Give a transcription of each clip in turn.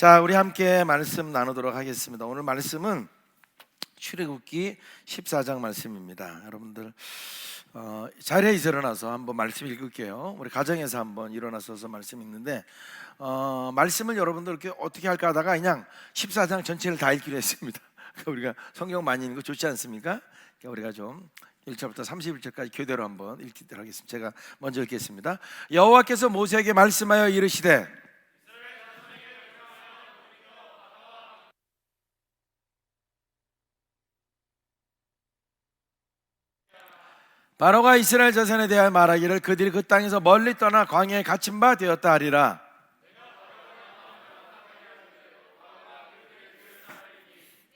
자, 우리 함께 말씀 나누도록 하겠습니다. 오늘 말씀은 출애굽기 14장 말씀입니다. 여러분들 자리에서 일어나서 한번 말씀 읽을게요. 우리 가정에서 한번 일어나서서 말씀 읽는데 말씀을 여러분들 이렇게 어떻게 할까 하다가 그냥 14장 전체를 다 읽기로 했습니다. 우리가 성경 많이 읽는 거 좋지 않습니까? 우리가 좀 1절부터 31절까지 교대로 한번 읽도록 하겠습니다. 제가 먼저 읽겠습니다. 여호와께서 모세에게 말씀하여 이르시되 바로가 이스라엘 자손에 대하여 말하기를 그들이 그 땅에서 멀리 떠나 광야에 갇힌 바 되었다 하리라.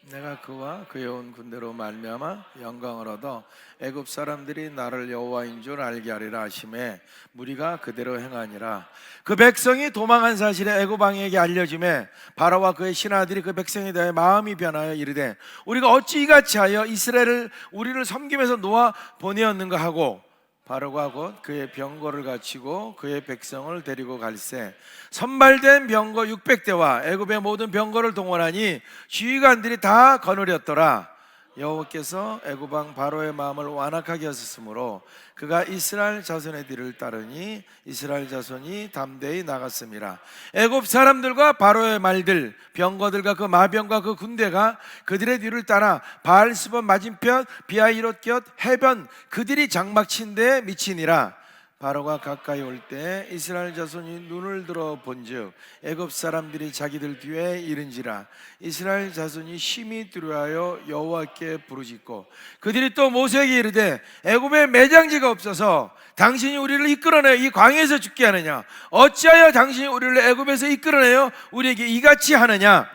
내가 그와 그의 온 군대로 말미암아 영광을 얻어 애굽 사람들이 나를 여호와인 줄 알게 하리라 하시매 무리가 그대로 행하니라. 그 백성이 도망한 사실에 애굽 왕에게 알려지매 바로와 그의 신하들이 그 백성에 대해 마음이 변하여 이르되 우리가 어찌 이같이 하여 이스라엘을 우리를 섬김에서 놓아 보내었는가 하고 바로가 곧 그의 병거를 갖추고 그의 백성을 데리고 갈새 선발된 병거 600대와 애굽의 모든 병거를 동원하니 지휘관들이 다 거느렸더라. 여호와께서 애굽 왕 바로의 마음을 완악하게 하셨으므로 그가 이스라엘 자손의 뒤를 따르니 이스라엘 자손이 담대히 나갔음이라. 애굽 사람들과 바로의 말들 병거들과 그 마병과 그 군대가 그들의 뒤를 따라 바알스본 맞은편 비하이롯 곁 해변 그들이 장막 친 데에 미치니라. 바로가 가까이 올 때 이스라엘 자손이 눈을 들어 본즉 애굽 사람들이 자기들 뒤에 이른지라. 이스라엘 자손이 심히 두려워하여 여호와께 부르짖고 그들이 또 모세에게 이르되 애굽에 매장지가 없어서 당신이 우리를 이끌어내어 이 광야에서 죽게 하느냐? 어찌하여 당신이 우리를 애굽에서 이끌어내어 우리에게 이같이 하느냐?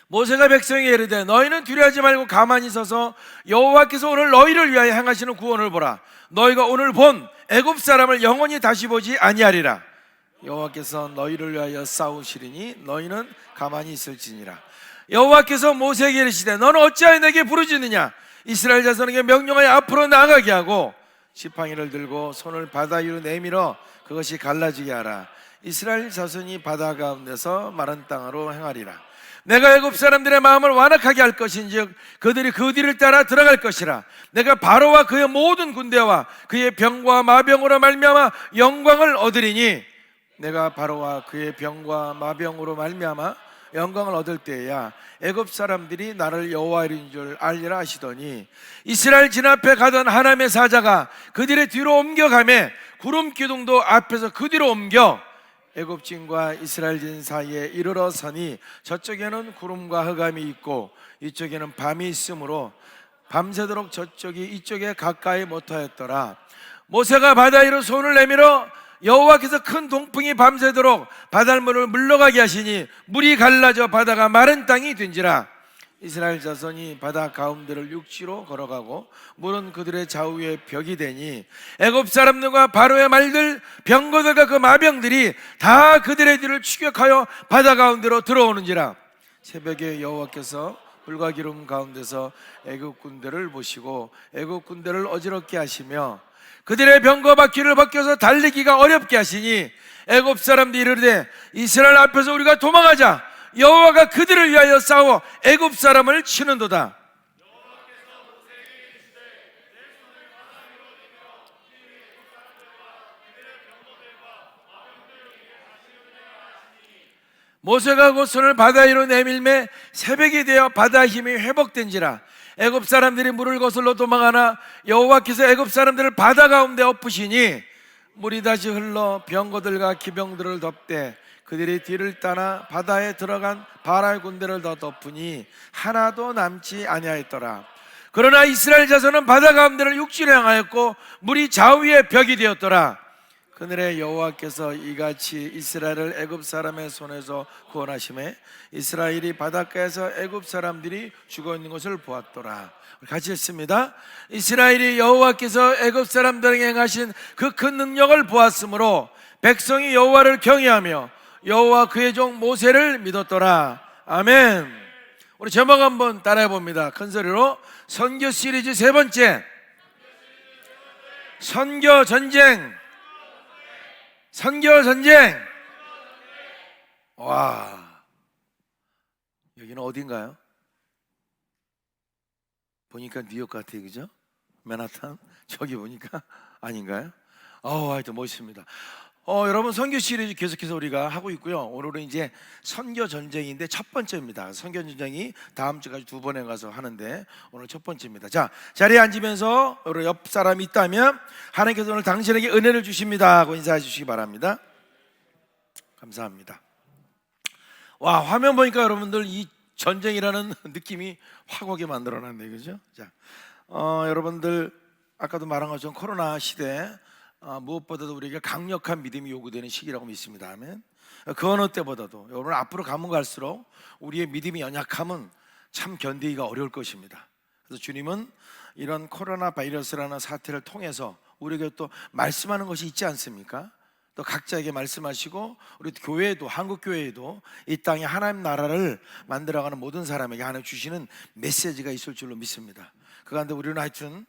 모세가 백성에게 이르되 너희는 두려워하지 말고 가만히 서서 여호와께서 오늘 너희를 위하여 행하시는 구원을 보라. 너희가 오늘 본 애굽 사람을 영원히 다시 보지 아니하리라. 여호와께서 너희를 위하여 싸우시리니 너희는 가만히 있을지니라. 여호와께서 모세에게 이르시되 너는 어찌하여 내게 부르짖느냐? 이스라엘 자손에게 명령하여 앞으로 나가게 하고 지팡이를 들고 손을 바다 위로 내밀어 그것이 갈라지게 하라. 이스라엘 자손이 바다 가운데서 마른 땅으로 행하리라. 내가 애굽 사람들의 마음을 완악하게 할 것인즉 그들이 그 뒤를 따라 들어갈 것이라. 내가 바로와 그의 모든 군대와 그의 병과 마병으로 말미암아 영광을 얻으리니 내가 바로와 그의 병과 마병으로 말미암아 영광을 얻을 때야 애굽 사람들이 나를 여호와인 줄 알리라 하시더니 이스라엘 진 앞에 가던 하나님의 사자가 그들의 뒤로 옮겨가매 구름 기둥도 앞에서 그 뒤로 옮겨 애굽진과 이스라엘진 사이에 이르러 서니 저쪽에는 구름과 흑암이 있고 이쪽에는 밤이 있으므로 밤새도록 저쪽이 이쪽에 가까이 못하였더라. 모세가 바다 위로 손을 내밀어 여호와께서 큰 동풍이 밤새도록 바닷물을 물러가게 하시니 물이 갈라져 바다가 마른 땅이 된지라. 이스라엘 자손이 바다 가운데를 육지로 걸어가고 물은 그들의 좌우에 벽이 되니 애굽 사람들과 바로의 말들 병거들과 그 마병들이 다 그들의 뒤를 추격하여 바다 가운데로 들어오는지라. 새벽에 여호와께서 불과 기름 가운데서 애굽 군대를 보시고 애굽 군대를 어지럽게 하시며 그들의 병거 바퀴를 벗겨서 달리기가 어렵게 하시니 애굽 사람들이 이르되 이스라엘 앞에서 우리가 도망하자. 여호와가 그들을 위하여 싸워 애굽 사람을 치는도다. 모세가 곧 손을 바다 위로 내밀매 새벽이 되어 바다 힘이 회복된지라. 애굽 사람들이 물을 거슬러 도망하나 여호와께서 애굽 사람들을 바다 가운데 엎으시니 물이 다시 흘러 병거들과 기병들을 덮되 그들이 뒤를 따라 바다에 들어간 바라의 군대를 더 덮으니 하나도 남지 아니하였더라. 그러나 이스라엘 자손은 바다 가운데를 육지로 향하였고 물이 좌우에 벽이 되었더라. 그날에 여호와께서 이같이 이스라엘을 애굽 사람의 손에서 구원하시매 이스라엘이 바닷가에서 애굽 사람들이 죽어 있는 것을 보았더라. 같이 했습니다. 이스라엘이 여호와께서 애굽 사람들에게 행하신 그 큰 능력을 보았으므로 백성이 여호와를 경외하며 여호와 그의 종 모세를 믿었더라. 아멘. 우리 제목 한번 따라해 봅니다. 큰 소리로. 선교 시리즈 세 번째. 선교 전쟁. 선교 전쟁. 와, 여기는 어딘가요? 보니까 뉴욕 같아요, 그죠? 맨하탄? 저기 보니까 아닌가요? 하여튼 멋있습니다. 여러분, 선교 시리즈 계속해서 우리가 하고 있고요. 오늘은 이제 선교 전쟁인데 첫 번째입니다. 선교 전쟁이 다음 주까지 두 번에 가서 하는데 오늘 첫 번째입니다. 자, 자리에 앉으면서 여러분 옆 사람이 있다면 하나님께서 오늘 당신에게 은혜를 주십니다 하고 인사해 주시기 바랍니다. 감사합니다. 와, 화면 보니까 여러분들 이 전쟁이라는 느낌이 확 오게 만들어놨네요, 그죠? 자, 여러분들 아까도 말한 것처럼 코로나 시대 무엇보다도 우리에게 강력한 믿음이 요구되는 시기라고 믿습니다. 아멘. 그 어느 때보다도 여러분 앞으로 가면 갈수록 우리의 믿음이 연약함은 참 견디기가 어려울 것입니다. 그래서 주님은 이런 코로나 바이러스라는 사태를 통해서 우리에게 또 말씀하는 것이 있지 않습니까? 또 각자에게 말씀하시고 우리 교회에도, 한국 교회에도 이 땅에 하나님 나라를 만들어가는 모든 사람에게 하나님 주시는 메시지가 있을 줄로 믿습니다. 그 가운데 우리는 하여튼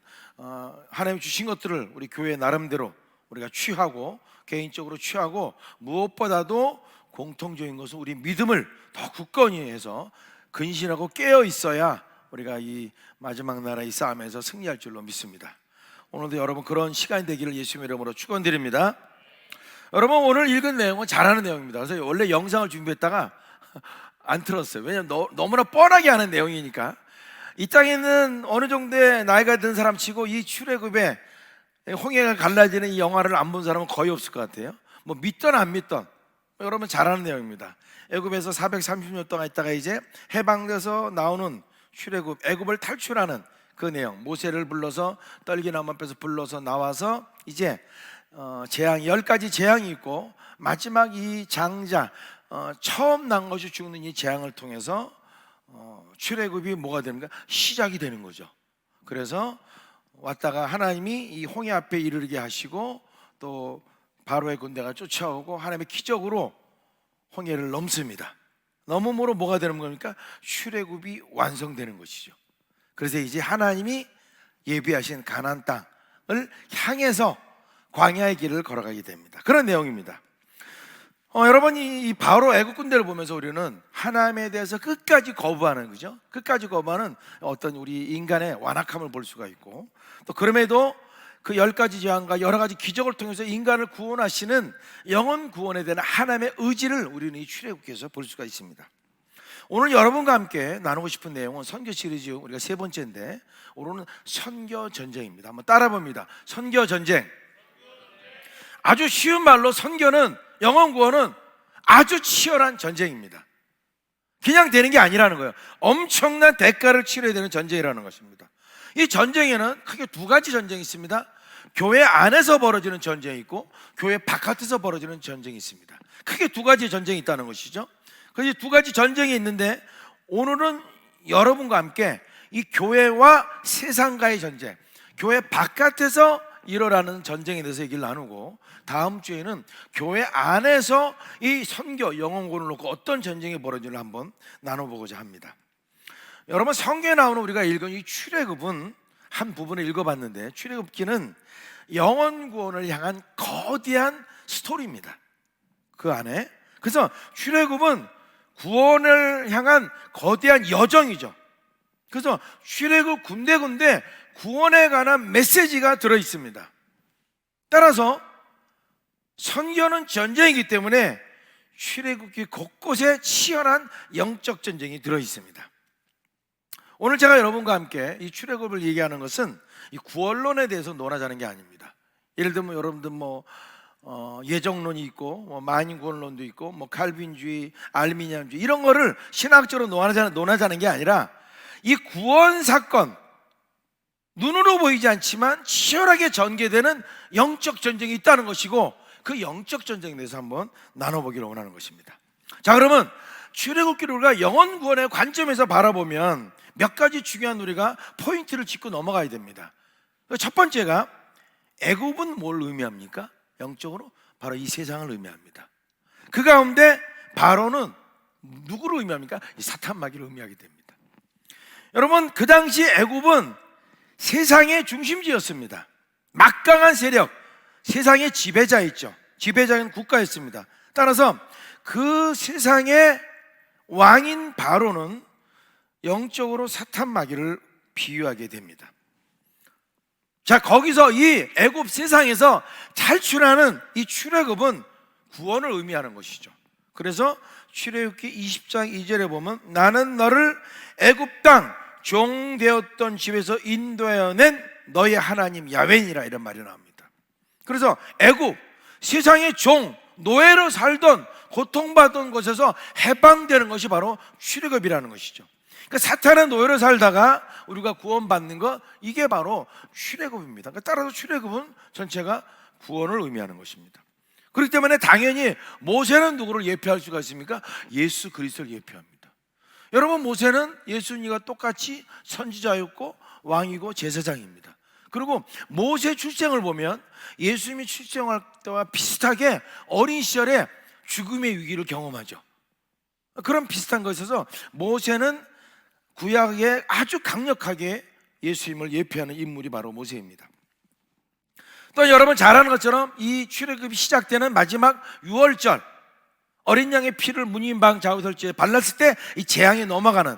하나님 주신 것들을 우리 교회 나름대로 우리가 취하고, 개인적으로 취하고, 무엇보다도 공통적인 것은 우리 믿음을 더 굳건히 해서 근신하고 깨어 있어야 우리가 이 마지막 나라의 싸움에서 승리할 줄로 믿습니다. 오늘도 여러분 그런 시간이 되기를 예수님의 이름으로 축원드립니다. 여러분, 오늘 읽은 내용은 잘하는 내용입니다. 그래서 원래 영상을 준비했다가 안 틀었어요. 왜냐하면 너무나 뻔하게 하는 내용이니까. 이 땅에는 어느 정도의 나이가 든 사람 치고 이 출애굽에 홍해가 갈라지는 이 영화를 안 본 사람은 거의 없을 것 같아요. 뭐 믿던 안 믿던 여러분 잘하는 내용입니다. 애굽에서 430년 동안 있다가 이제 해방돼서 나오는 출애굽, 애굽을 탈출하는 그 내용. 모세를 불러서 떨기나무 앞에서 불러서 나와서 이제 재앙, 10가지 재앙이 있고 마지막 이 장자, 처음 난 것이 죽는 이 재앙을 통해서 출애굽이 뭐가 되는가? 시작이 되는 거죠. 그래서 왔다가 하나님이 이 홍해 앞에 이르게 하시고 또 바로의 군대가 쫓아오고 하나님의 기적으로 홍해를 넘습니다. 넘음으로 뭐가 되는 겁니까? 출애굽이 완성되는 것이죠. 그래서 이제 하나님이 예비하신 가나안 땅을 향해서 광야의 길을 걸어가게 됩니다. 그런 내용입니다. 여러분, 이 바로 애국 군대를 보면서 우리는 하나님에 대해서 끝까지 거부하는, 그죠? 끝까지 거부하는 어떤 우리 인간의 완악함을 볼 수가 있고, 또 그럼에도 그 10가지 재앙과 여러 가지 기적을 통해서 인간을 구원하시는 영혼 구원에 대한 하나님의 의지를 우리는 이 출애굽기에서 볼 수가 있습니다. 오늘 여러분과 함께 나누고 싶은 내용은 선교 시리즈 우리가 세 번째인데 오늘은 선교 전쟁입니다. 한번 따라 봅니다. 선교 전쟁. 아주 쉬운 말로 선교는, 영혼 구원은 아주 치열한 전쟁입니다. 그냥 되는 게 아니라는 거예요. 엄청난 대가를 치러야 되는 전쟁이라는 것입니다. 이 전쟁에는 크게 두 가지 전쟁이 있습니다. 교회 안에서 벌어지는 전쟁이 있고 교회 바깥에서 벌어지는 전쟁이 있습니다. 크게 두 가지 전쟁이 있다는 것이죠. 그래서 두 가지 전쟁이 있는데 오늘은 여러분과 함께 이 교회와 세상과의 전쟁, 교회 바깥에서 일어나는 전쟁에 대해서 얘기를 나누고, 다음 주에는 교회 안에서 이 선교, 영혼구원을 놓고 어떤 전쟁이 벌어지는지 한번 나눠보고자 합니다. 여러분, 성경에 나오는 우리가 읽은 이 출애굽은 한 부분을 읽어봤는데, 출애굽기는 영혼구원을 향한 거대한 스토리입니다. 그 안에. 그래서 출애굽은 구원을 향한 거대한 여정이죠. 그래서 출애굽 군데군데 구원에 관한 메시지가 들어있습니다. 따라서 선교는 전쟁이기 때문에 출애굽기 곳곳에 치열한 영적 전쟁이 들어있습니다. 오늘 제가 여러분과 함께 이 출애굽을 얘기하는 것은 이 구원론에 대해서 논하자는 게 아닙니다. 예를 들면 여러분들 예정론이 있고 만인구원론도 있고 칼빈주의, 알미니안주의 이런 거를 신학적으로 논하자는 게 아니라 이 구원 사건, 눈으로 보이지 않지만 치열하게 전개되는 영적 전쟁이 있다는 것이고, 그 영적 전쟁에 대해서 한번 나눠보기를 원하는 것입니다. 자, 그러면 출애굽기를 우리가 영혼 구원의 관점에서 바라보면 몇 가지 중요한 우리가 포인트를 짚고 넘어가야 됩니다. 첫 번째가, 애굽은 뭘 의미합니까? 영적으로 바로 이 세상을 의미합니다. 그 가운데 바로는 누구를 의미합니까? 이 사탄 마귀를 의미하게 됩니다. 여러분, 그 당시 애굽은 세상의 중심지였습니다. 막강한 세력, 세상의 지배자였죠. 지배자인 국가였습니다. 따라서 그 세상의 왕인 바로는 영적으로 사탄 마귀를 비유하게 됩니다. 자, 거기서 이 애굽 세상에서 탈출하는 이 출애굽은 구원을 의미하는 것이죠. 그래서 출애굽기 20장 2절에 보면 나는 너를 애굽 땅 종 되었던 집에서 인도해낸 너의 하나님 야훼니라, 이런 말이 나옵니다. 그래서 애굽, 세상의 종, 노예로 살던, 고통받던 곳에서 해방되는 것이 바로 출애굽이라는 것이죠. 그러니까 사탄의 노예로 살다가 우리가 구원받는 것, 이게 바로 출애굽입니다. 그러니까 따라서 출애굽은 전체가 구원을 의미하는 것입니다. 그렇기 때문에 당연히 모세는 누구를 예표할 수가 있습니까? 예수 그리스도를 예표합니다. 여러분, 모세는 예수님과 똑같이 선지자였고 왕이고 제사장입니다. 그리고 모세 출생을 보면 예수님이 출생할 때와 비슷하게 어린 시절에 죽음의 위기를 경험하죠. 그런 비슷한 것에서 모세는 구약에 아주 강력하게 예수님을 예표하는 인물이 바로 모세입니다. 또 여러분 잘 아는 것처럼 이 출애굽이 시작되는 마지막 6월절, 어린 양의 피를 문인방 좌우설주에 발랐을 때 이 재앙이 넘어가는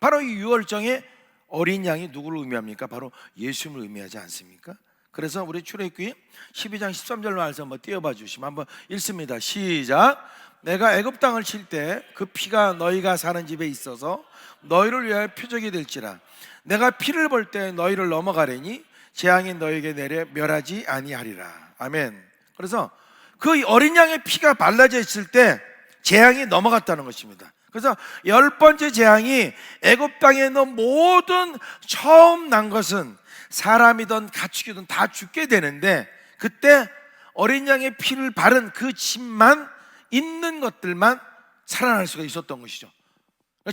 바로 이 6월절에 어린 양이 누구를 의미합니까? 바로 예수님을 의미하지 않습니까? 그래서 우리 출애굽기 12장 13절 말씀 한번 띄워봐 주시면 한번 읽습니다. 시작. 내가 애굽 땅을 칠 때 그 피가 너희가 사는 집에 있어서 너희를 위하여 표적이 될지라. 내가 피를 볼 때 너희를 넘어가려니 재앙이 너희에게 내려 멸하지 아니하리라. 아멘. 그래서 그 어린 양의 피가 발라져 있을 때 재앙이 넘어갔다는 것입니다. 그래서 10번째 재앙이 애굽 땅에 있는 모든 처음 난 것은 사람이든 가축이든 다 죽게 되는데, 그때 어린 양의 피를 바른 그 집만 있는 것들만 살아날 수가 있었던 것이죠.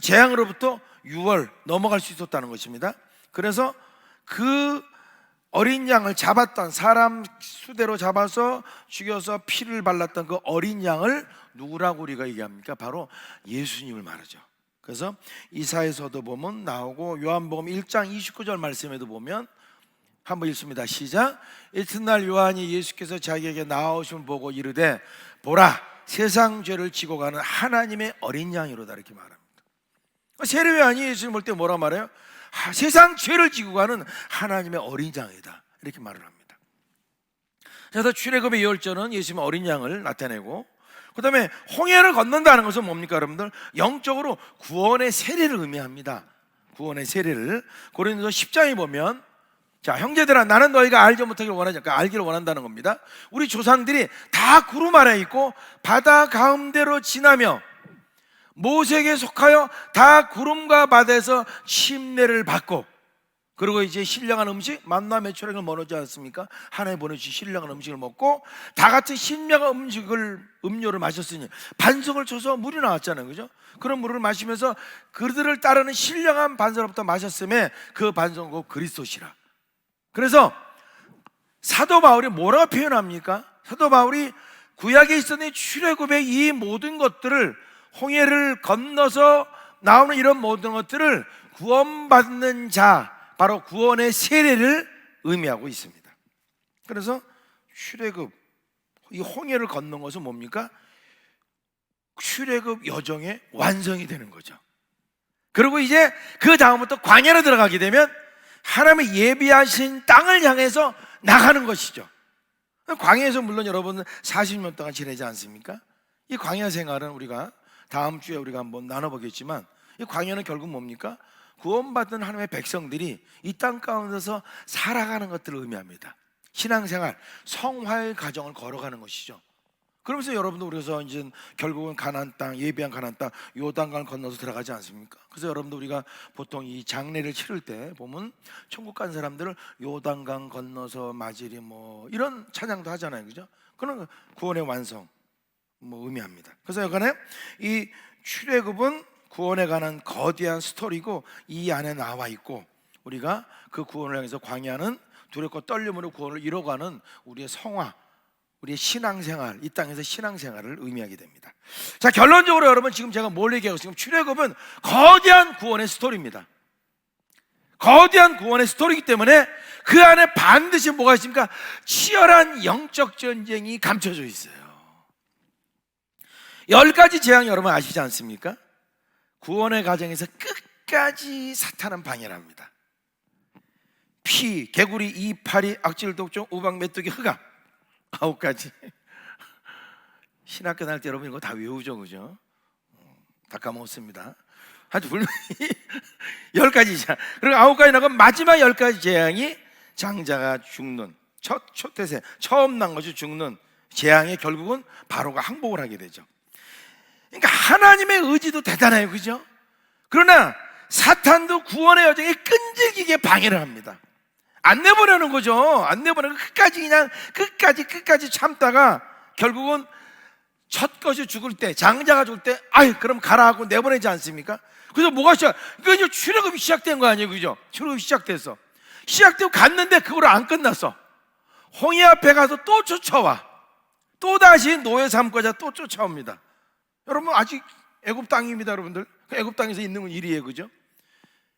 재앙으로부터 6월 넘어갈 수 있었다는 것입니다. 그래서 그 어린 양을 잡았던, 사람 수대로 잡아서 죽여서 피를 발랐던 그 어린 양을 누구라고 우리가 얘기합니까? 바로 예수님을 말하죠. 그래서 이사야서도 보면 나오고 요한복음 1장 29절 말씀에도 보면 한번 읽습니다. 시작. 이튿날 요한이 예수께서 자기에게 나오심을 보고 이르되 보라, 세상 죄를 지고 가는 하나님의 어린 양이로다, 이렇게 말합니다. 세례 요한이 예수님 볼 때 뭐라 말해요? 세상 죄를 지고 가는 하나님의 어린 양이다, 이렇게 말을 합니다. 그래서 출애굽의 2월절은 예수님의 어린 양을 나타내고, 그 다음에 홍해를 건넌다는 것은 뭡니까 여러분들? 영적으로 구원의 세례를 의미합니다. 구원의 세례를. 고린도서 10장에 보면, 자, 형제들아 나는 너희가 알지 못하기를 원하지, 그러니까 알기를 원한다는 겁니다. 우리 조상들이 다 구름 아래 있고 바다 가운데로 지나며 모세에게 속하여 다 구름과 바다에서 침례를 받고, 그리고 이제 신령한 음식, 만나 메추라기를 먹지 않습니까? 하나님 보내주신 신령한 음식을 먹고 다 같이 신령한 음료를 마셨으니 반석을 쳐서 물이 나왔잖아요, 그죠? 그런 물을 마시면서 그들을 따르는 신령한 반석부터 마셨음에 그 반석은 곧 그리스도시라. 그래서 사도 바울이 뭐라고 표현합니까? 사도 바울이 구약에 있었던 출애굽의 이 모든 것들을, 홍해를 건너서 나오는 이런 모든 것들을 구원받는 자, 바로 구원의 세례를 의미하고 있습니다. 그래서 출애굽, 이 홍해를 건넌 것은 뭡니까? 출애굽 여정의 완성이 되는 거죠. 그리고 이제 그 다음부터 광야로 들어가게 되면 하나님의 예비하신 땅을 향해서 나가는 것이죠. 광야에서 물론 여러분은 40년 동안 지내지 않습니까? 이 광야 생활은 우리가 다음 주에 우리가 한번 나눠보겠지만, 이 광야는 결국 뭡니까? 구원받은 하나님의 백성들이 이 땅 가운데서 살아가는 것들을 의미합니다. 신앙생활, 성화의 과정을 걸어가는 것이죠. 그러면서 여러분도 우리가 이제 결국은 가나안 땅, 예비한 가나안 땅, 요단강을 건너서 들어가지 않습니까? 그래서 여러분도 우리가 보통 이 장례를 치를 때 보면 천국 간 사람들을 요단강 건너서 맞으리 뭐 이런 찬양도 하잖아요, 그죠? 그런 구원의 완성 의미합니다. 그래서 여간에 이 출애굽은 구원에 관한 거대한 스토리고, 이 안에 나와 있고, 우리가 그 구원을 향해서 광야는 두렵고 떨림으로 구원을 이뤄가는 우리의 성화, 우리의 신앙생활, 이 땅에서 신앙생활을 의미하게 됩니다. 자, 결론적으로 여러분 지금 제가 뭘 얘기하고 있습니까? 출애굽은 거대한 구원의 스토리입니다. 거대한 구원의 스토리이기 때문에 그 안에 반드시 뭐가 있습니까? 치열한 영적 전쟁이 감춰져 있어요. 10가지 재앙 여러분 아시지 않습니까? 구원의 과정에서 끝까지 사탄은 방해를 합니다. 피, 개구리, 이, 파리, 악질, 독종, 우박, 메뚜기, 흑암 9가지. 신학교 다닐 때 여러분 이거 다 외우죠, 그죠? 다 까먹었습니다. 아주 분명히 10가지 재앙. 그리고 9가지 나고 마지막 10가지 재앙이 장자가 죽는 첫 태세, 처음 난 것이 죽는 재앙에 결국은 바로가 항복을 하게 되죠. 그러니까 하나님의 의지도 대단해요, 그죠? 그러나 사탄도 구원의 여정에 끈질기게 방해를 합니다. 안 내보내는 거죠. 안 내보내고 끝까지 그냥 끝까지 참다가 결국은 첫 것이 죽을 때, 장자가 죽을 때, 아이 그럼 가라 하고 내보내지 않습니까? 그래서 뭐가 이거 이제 출애굽이 시작된 거 아니에요, 그죠? 출애굽이 시작돼서 시작되고 갔는데 그거로 안 끝났어. 홍해 앞에 가서 또 쫓아와. 또 다시 노예 삼고자 또 쫓아옵니다. 여러분 아직 애굽 땅입니다, 여러분들. 애굽 땅에서 있는 건 일이에요, 그죠?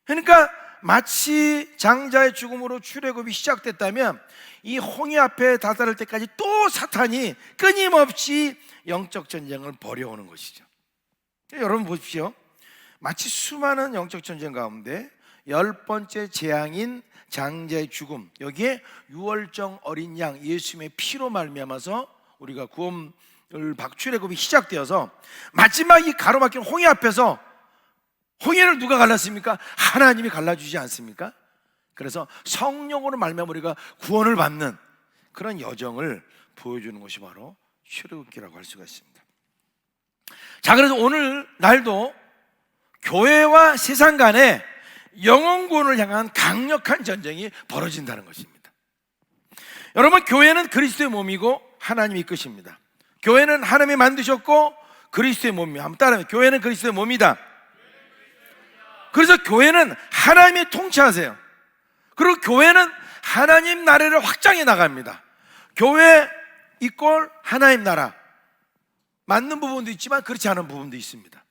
그러니까 마치 장자의 죽음으로 출애굽이 시작됐다면 이 홍해 앞에 다다를 때까지 또 사탄이 끊임없이 영적 전쟁을 벌여오는 것이죠. 여러분 보십시오. 마치 수많은 영적 전쟁 가운데 10번째 재앙인 장자의 죽음, 여기에 유월절 어린 양 예수님의 피로 말미암아서 우리가 구원을 출애굽이 시작되어서 마지막 이 가로막힌 홍해 앞에서 홍해를 누가 갈랐습니까? 하나님이 갈라주지 않습니까? 그래서 성령으로 말미암아 우리가 구원을 받는 그런 여정을 보여주는 것이 바로 출애굽기라고 할 수가 있습니다. 자, 그래서 오늘 날도 교회와 세상 간에 영혼 구원을 향한 강력한 전쟁이 벌어진다는 것입니다. 여러분, 교회는 그리스도의 몸이고 하나님이 이끄십니다. 교회는 하나님이 만드셨고 그리스도의 몸이에요. 한번 따라해요. 교회는 그리스도의 몸이다. 그래서 교회는 하나님이 통치하세요. 그리고 교회는 하나님 나라를 확장해 나갑니다. 교회 이꼴 하나님 나라, 맞는 부분도 있지만 그렇지 않은 부분도 있습니다.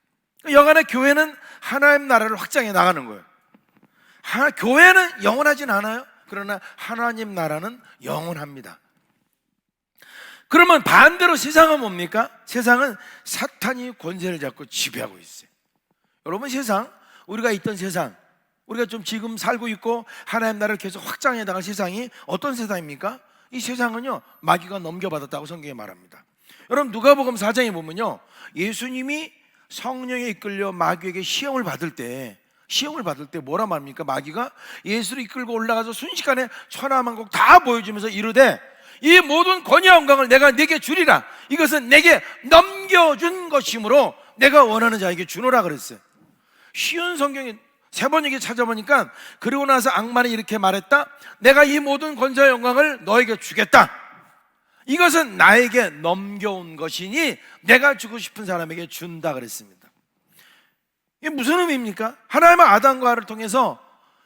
여간의 교회는 하나님 나라를 확장해 나가는 거예요. 교회는 영원하진 않아요. 그러나 하나님 나라는 영원합니다. 그러면 반대로 세상은 뭡니까? 세상은 사탄이 권세를 잡고 지배하고 있어요. 여러분, 세상, 우리가 있던 세상, 우리가 좀 지금 살고 있고 하나님 나라를 계속 확장해 나갈 세상이 어떤 세상입니까? 이 세상은요, 마귀가 넘겨받았다고 성경에 말합니다. 여러분, 누가복음 4장에 보면요, 예수님이 성령에 이끌려 마귀에게 시험을 받을 때 뭐라 말합니까? 마귀가 예수를 이끌고 올라가서 순식간에 천하만국 다 보여주면서 이르되 이 모든 권위와 영광을 내가 네게 주리라. 이것은 내게 넘겨준 것이므로 내가 원하는 자에게 주노라 그랬어요. 쉬운 성경에 3번 얘기 찾아보니까 그리고 나서 악마는 이렇게 말했다. 내가 이 모든 권세와 영광을 너에게 주겠다. 이것은 나에게 넘겨온 것이니 내가 주고 싶은 사람에게 준다 그랬습니다. 이게 무슨 의미입니까? 하나님은 아담과 하와를 통해서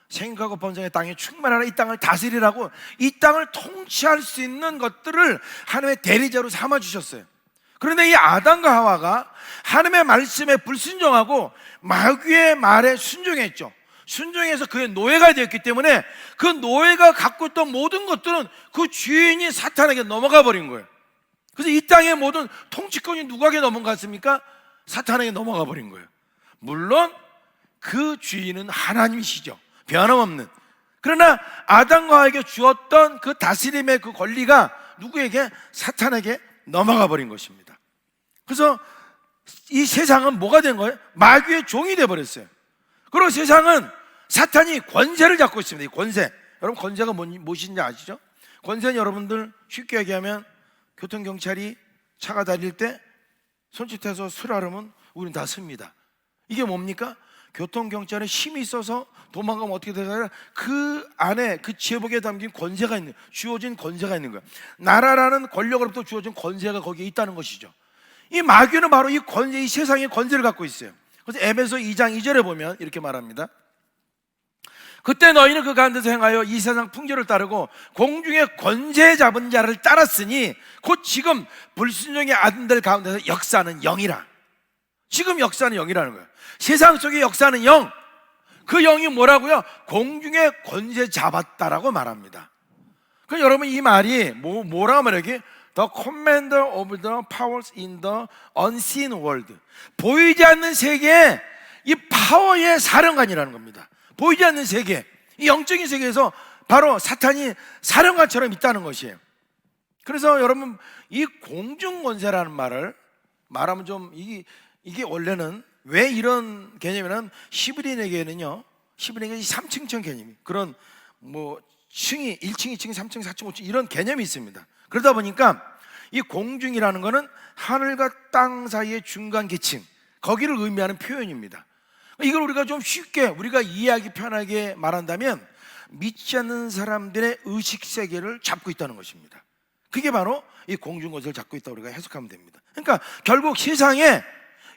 생육하고 번성의 땅에 충만하라, 이 땅을 다스리라고 이 땅을 통치할 수 있는 것들을 하나님의 대리자로 삼아주셨어요. 그런데 이 아담과 하와가 하나님의 말씀에 불순종하고 마귀의 말에 순종했죠. 순종해서 그의 노예가 되었기 때문에 그 노예가 갖고 있던 모든 것들은 그 주인이 사탄에게 넘어가 버린 거예요. 그래서 이 땅의 모든 통치권이 누구에게 넘어갔습니까? 사탄에게 넘어가 버린 거예요. 물론 그 주인은 하나님이시죠. 변함없는. 그러나 아담과 하와에게 주었던 그 다스림의 그 권리가 누구에게? 사탄에게 넘어가 버린 것입니다. 그래서 이 세상은 뭐가 된 거예요? 마귀의 종이 되어버렸어요. 그리고 세상은 사탄이 권세를 잡고 있습니다. 이 권세, 여러분 권세가 무엇인지 아시죠? 권세는 여러분들 쉽게 얘기하면 교통경찰이 차가 달릴 때 손짓해서 쓰라르면 우리는 다 씁니다. 이게 뭡니까? 교통경찰에 힘이 있어서 도망가면 어떻게 되잖아요. 그 안에 그 제복에 담긴 권세가 있는, 주어진 권세가 있는 거예요. 나라라는 권력으로부터 주어진 권세가 거기에 있다는 것이죠. 이 마귀는 바로 이 권세, 이 세상의 권세를 갖고 있어요. 그래서 에베소 2장 2절에 보면 이렇게 말합니다. 그때 너희는 그 가운데서 행하여 이 세상 풍조를 따르고 공중의 권세 잡은 자를 따랐으니 곧 지금 불순종의 아들들 가운데서 역사하는 영이라. 지금 역사하는 영이라는 거예요. 세상 속의 역사는 영, 그 영이 뭐라고요? 공중의 권세 잡았다라고 말합니다. 그 여러분 이 말이 뭐라고 말해요? The commander of the powers in the unseen world. 보이지 않는 세계에 이 파워의 사령관이라는 겁니다. 보이지 않는 세계, 이 영적인 세계에서 바로 사탄이 사령관처럼 있다는 것이에요. 그래서 여러분 이 공중권세라는 말을 말하면 좀 이게 원래는 왜 이런 개념이냐면 히브리인에게는요, 히브리인에게 3층천 개념이 그런 뭐 층이 1층, 2층, 3층, 4층, 5층 이런 개념이 있습니다. 그러다 보니까 이 공중이라는 것은 하늘과 땅 사이의 중간 계층, 거기를 의미하는 표현입니다. 이걸 우리가 좀 쉽게 우리가 이해하기 편하게 말한다면 믿지 않는 사람들의 의식세계를 잡고 있다는 것입니다. 그게 바로 이 공중권세를 잡고 있다고 우리가 해석하면 됩니다. 그러니까 결국 세상에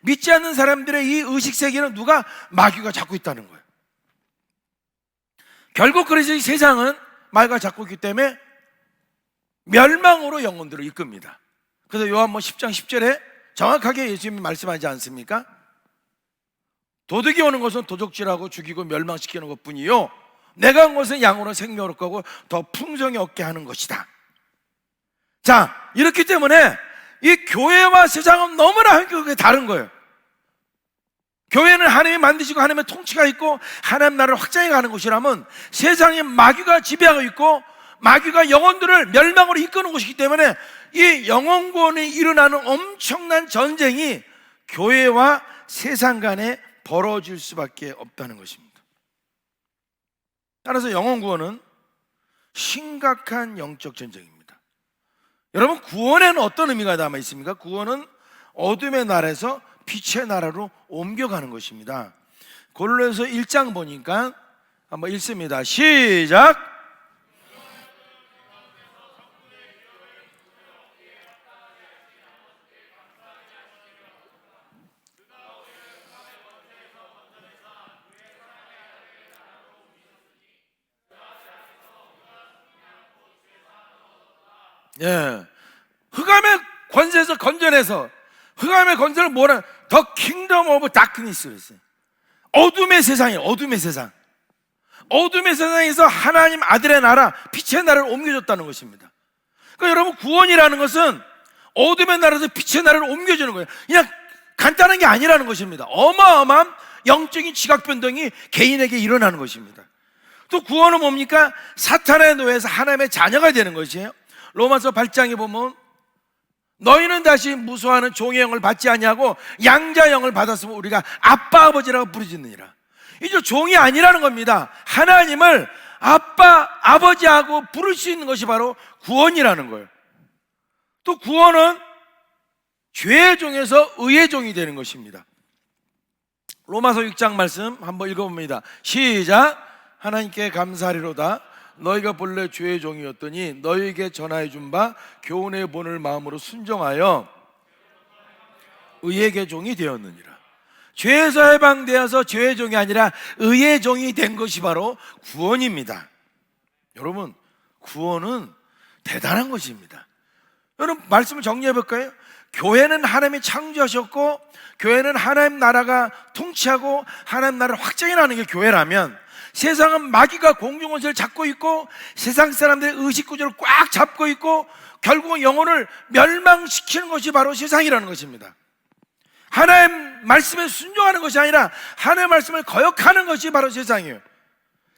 믿지 않는 사람들의 이 의식세계는 누가? 마귀가 잡고 있다는 거예요. 결국 그래서 이 세상은 마귀가 잡고 있기 때문에 멸망으로 영혼들을 이끕니다. 그래서 요한복음 10장 10절에 정확하게 예수님이 말씀하지 않습니까? 도둑이 오는 것은 도적질하고 죽이고 멸망시키는 것뿐이요, 내가 온 것은 양으로 생명을 얻고 하고 더 풍성히 얻게 하는 것이다. 자, 이렇기 때문에 이 교회와 세상은 너무나 한결같게 다른 거예요. 교회는 하나님이 만드시고 하나님의 통치가 있고 하나님 나라를 확장해 가는 곳이라면, 세상에 마귀가 지배하고 있고 마귀가 영혼들을 멸망으로 이끄는 곳이기 때문에 이 영혼 구원이 일어나는 엄청난 전쟁이 교회와 세상 간에 벌어질 수밖에 없다는 것입니다. 따라서 영혼 구원은 심각한 영적 전쟁입니다. 여러분, 구원에는 어떤 의미가 담아 있습니까? 구원은 어둠의 나라에서 빛의 나라로 옮겨가는 것입니다. 고린도서 1장 보니까 한번 읽습니다. 시작. 예, 흑암의 권세에서 건져내서, 흑암의 권세를 뭐라? The Kingdom of Darkness 그랬어요. 어둠의 세상이에요. 어둠의 세상. 어둠의 세상에서 하나님 아들의 나라, 빛의 나라를 옮겨줬다는 것입니다. 그러니까 여러분, 구원이라는 것은 어둠의 나라에서 빛의 나라를 옮겨주는 거예요. 그냥 간단한 게 아니라는 것입니다. 어마어마한 영적인 지각 변동이 개인에게 일어나는 것입니다. 또 구원은 뭡니까? 사탄의 노예에서 하나님의 자녀가 되는 것이에요. 로마서 8장에 보면 너희는 다시 무수하는 종의 영을 받지 아니하고 양자 영을 받았으면 우리가 아빠 아버지라고 부르짖느니라. 이제 종이 아니라는 겁니다. 하나님을 아빠 아버지하고 부를 수 있는 것이 바로 구원이라는 거예요. 또 구원은 죄의 종에서 의의 종이 되는 것입니다. 로마서 6장 말씀 한번 읽어봅니다. 시작. 하나님께 감사하리로다. 너희가 본래 죄의 종이었더니 너희에게 전하여 준 바 교훈의 본을 마음으로 순종하여 의의 종이 되었느니라. 죄에서 해방되어서 죄의 종이 아니라 의의 종이 된 것이 바로 구원입니다. 여러분, 구원은 대단한 것입니다. 여러분, 말씀을 정리해 볼까요? 교회는 하나님이 창조하셨고 교회는 하나님 나라가 통치하고 하나님 나라를 확장해 나가는 게 교회라면, 세상은 마귀가 공중권세를 잡고 있고 세상 사람들의 의식구조를 꽉 잡고 있고 결국은 영혼을 멸망시키는 것이 바로 세상이라는 것입니다. 하나님 말씀에 순종하는 것이 아니라 하나님의 말씀을 거역하는 것이 바로 세상이에요.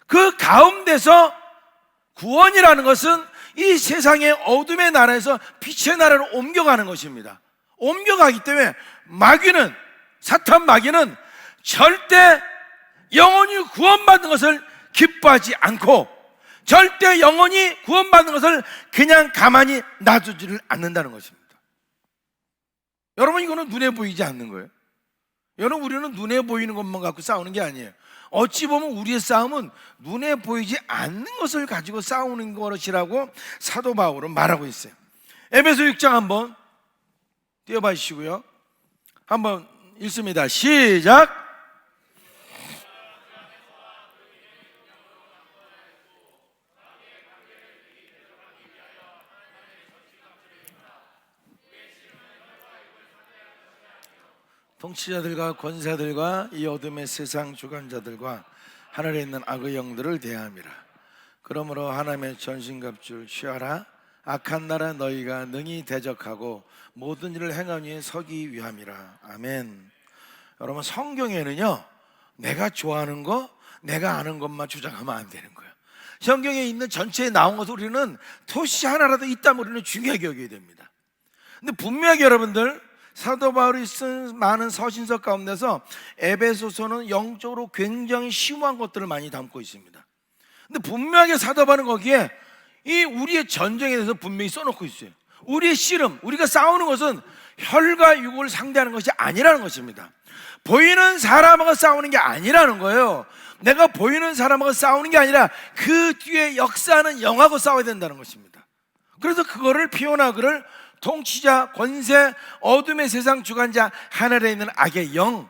그 가운데서 구원이라는 것은 이 세상의 어둠의 나라에서 빛의 나라로 옮겨가는 것입니다. 옮겨가기 때문에 마귀는, 사탄 마귀는 절대 영혼이 구원받는 것을 기뻐하지 않고 절대 영혼이 구원받는 것을 그냥 가만히 놔두지를 않는다는 것입니다. 여러분, 이거는 눈에 보이지 않는 거예요. 여러분, 우리는 눈에 보이는 것만 갖고 싸우는 게 아니에요. 어찌 보면 우리의 싸움은 눈에 보이지 않는 것을 가지고 싸우는 것이라고 사도 바울은 말하고 있어요. 에베소 6장 한번 띄워봐 주시고요. 한번 읽습니다. 시작. 통치자들과 권세자들과 이 어둠의 세상 주관자들과 하늘에 있는 악의 영들을 대함이라. 그러므로 하나님의 전신갑주를 취하라. 악한 나라 너희가 능히 대적하고 모든 일을 행한 위에 서기 위함이라. 아멘. 여러분, 성경에는요, 내가 좋아하는 거, 내가 아는 것만 주장하면 안 되는 거예요. 성경에 있는 전체에 나온 것을 우리는 토시 하나라도 있다면 우리는 중요하게 여겨야 됩니다. 근데 분명히 여러분들, 사도 바울이 쓴 많은 서신서 가운데서 에베소서는 영적으로 굉장히 심오한 것들을 많이 담고 있습니다. 근데 분명하게 사도 바울은 거기에 이 우리의 전쟁에 대해서 분명히 써놓고 있어요. 우리의 씨름, 우리가 싸우는 것은 혈과 육을 상대하는 것이 아니라는 것입니다. 보이는 사람하고 싸우는 게 아니라는 거예요. 내가 보이는 사람하고 싸우는 게 아니라 그 뒤에 역사하는 영하고 싸워야 된다는 것입니다. 그래서 그거를 피오나그를 통치자, 권세, 어둠의 세상 주관자, 하늘에 있는 악의 영,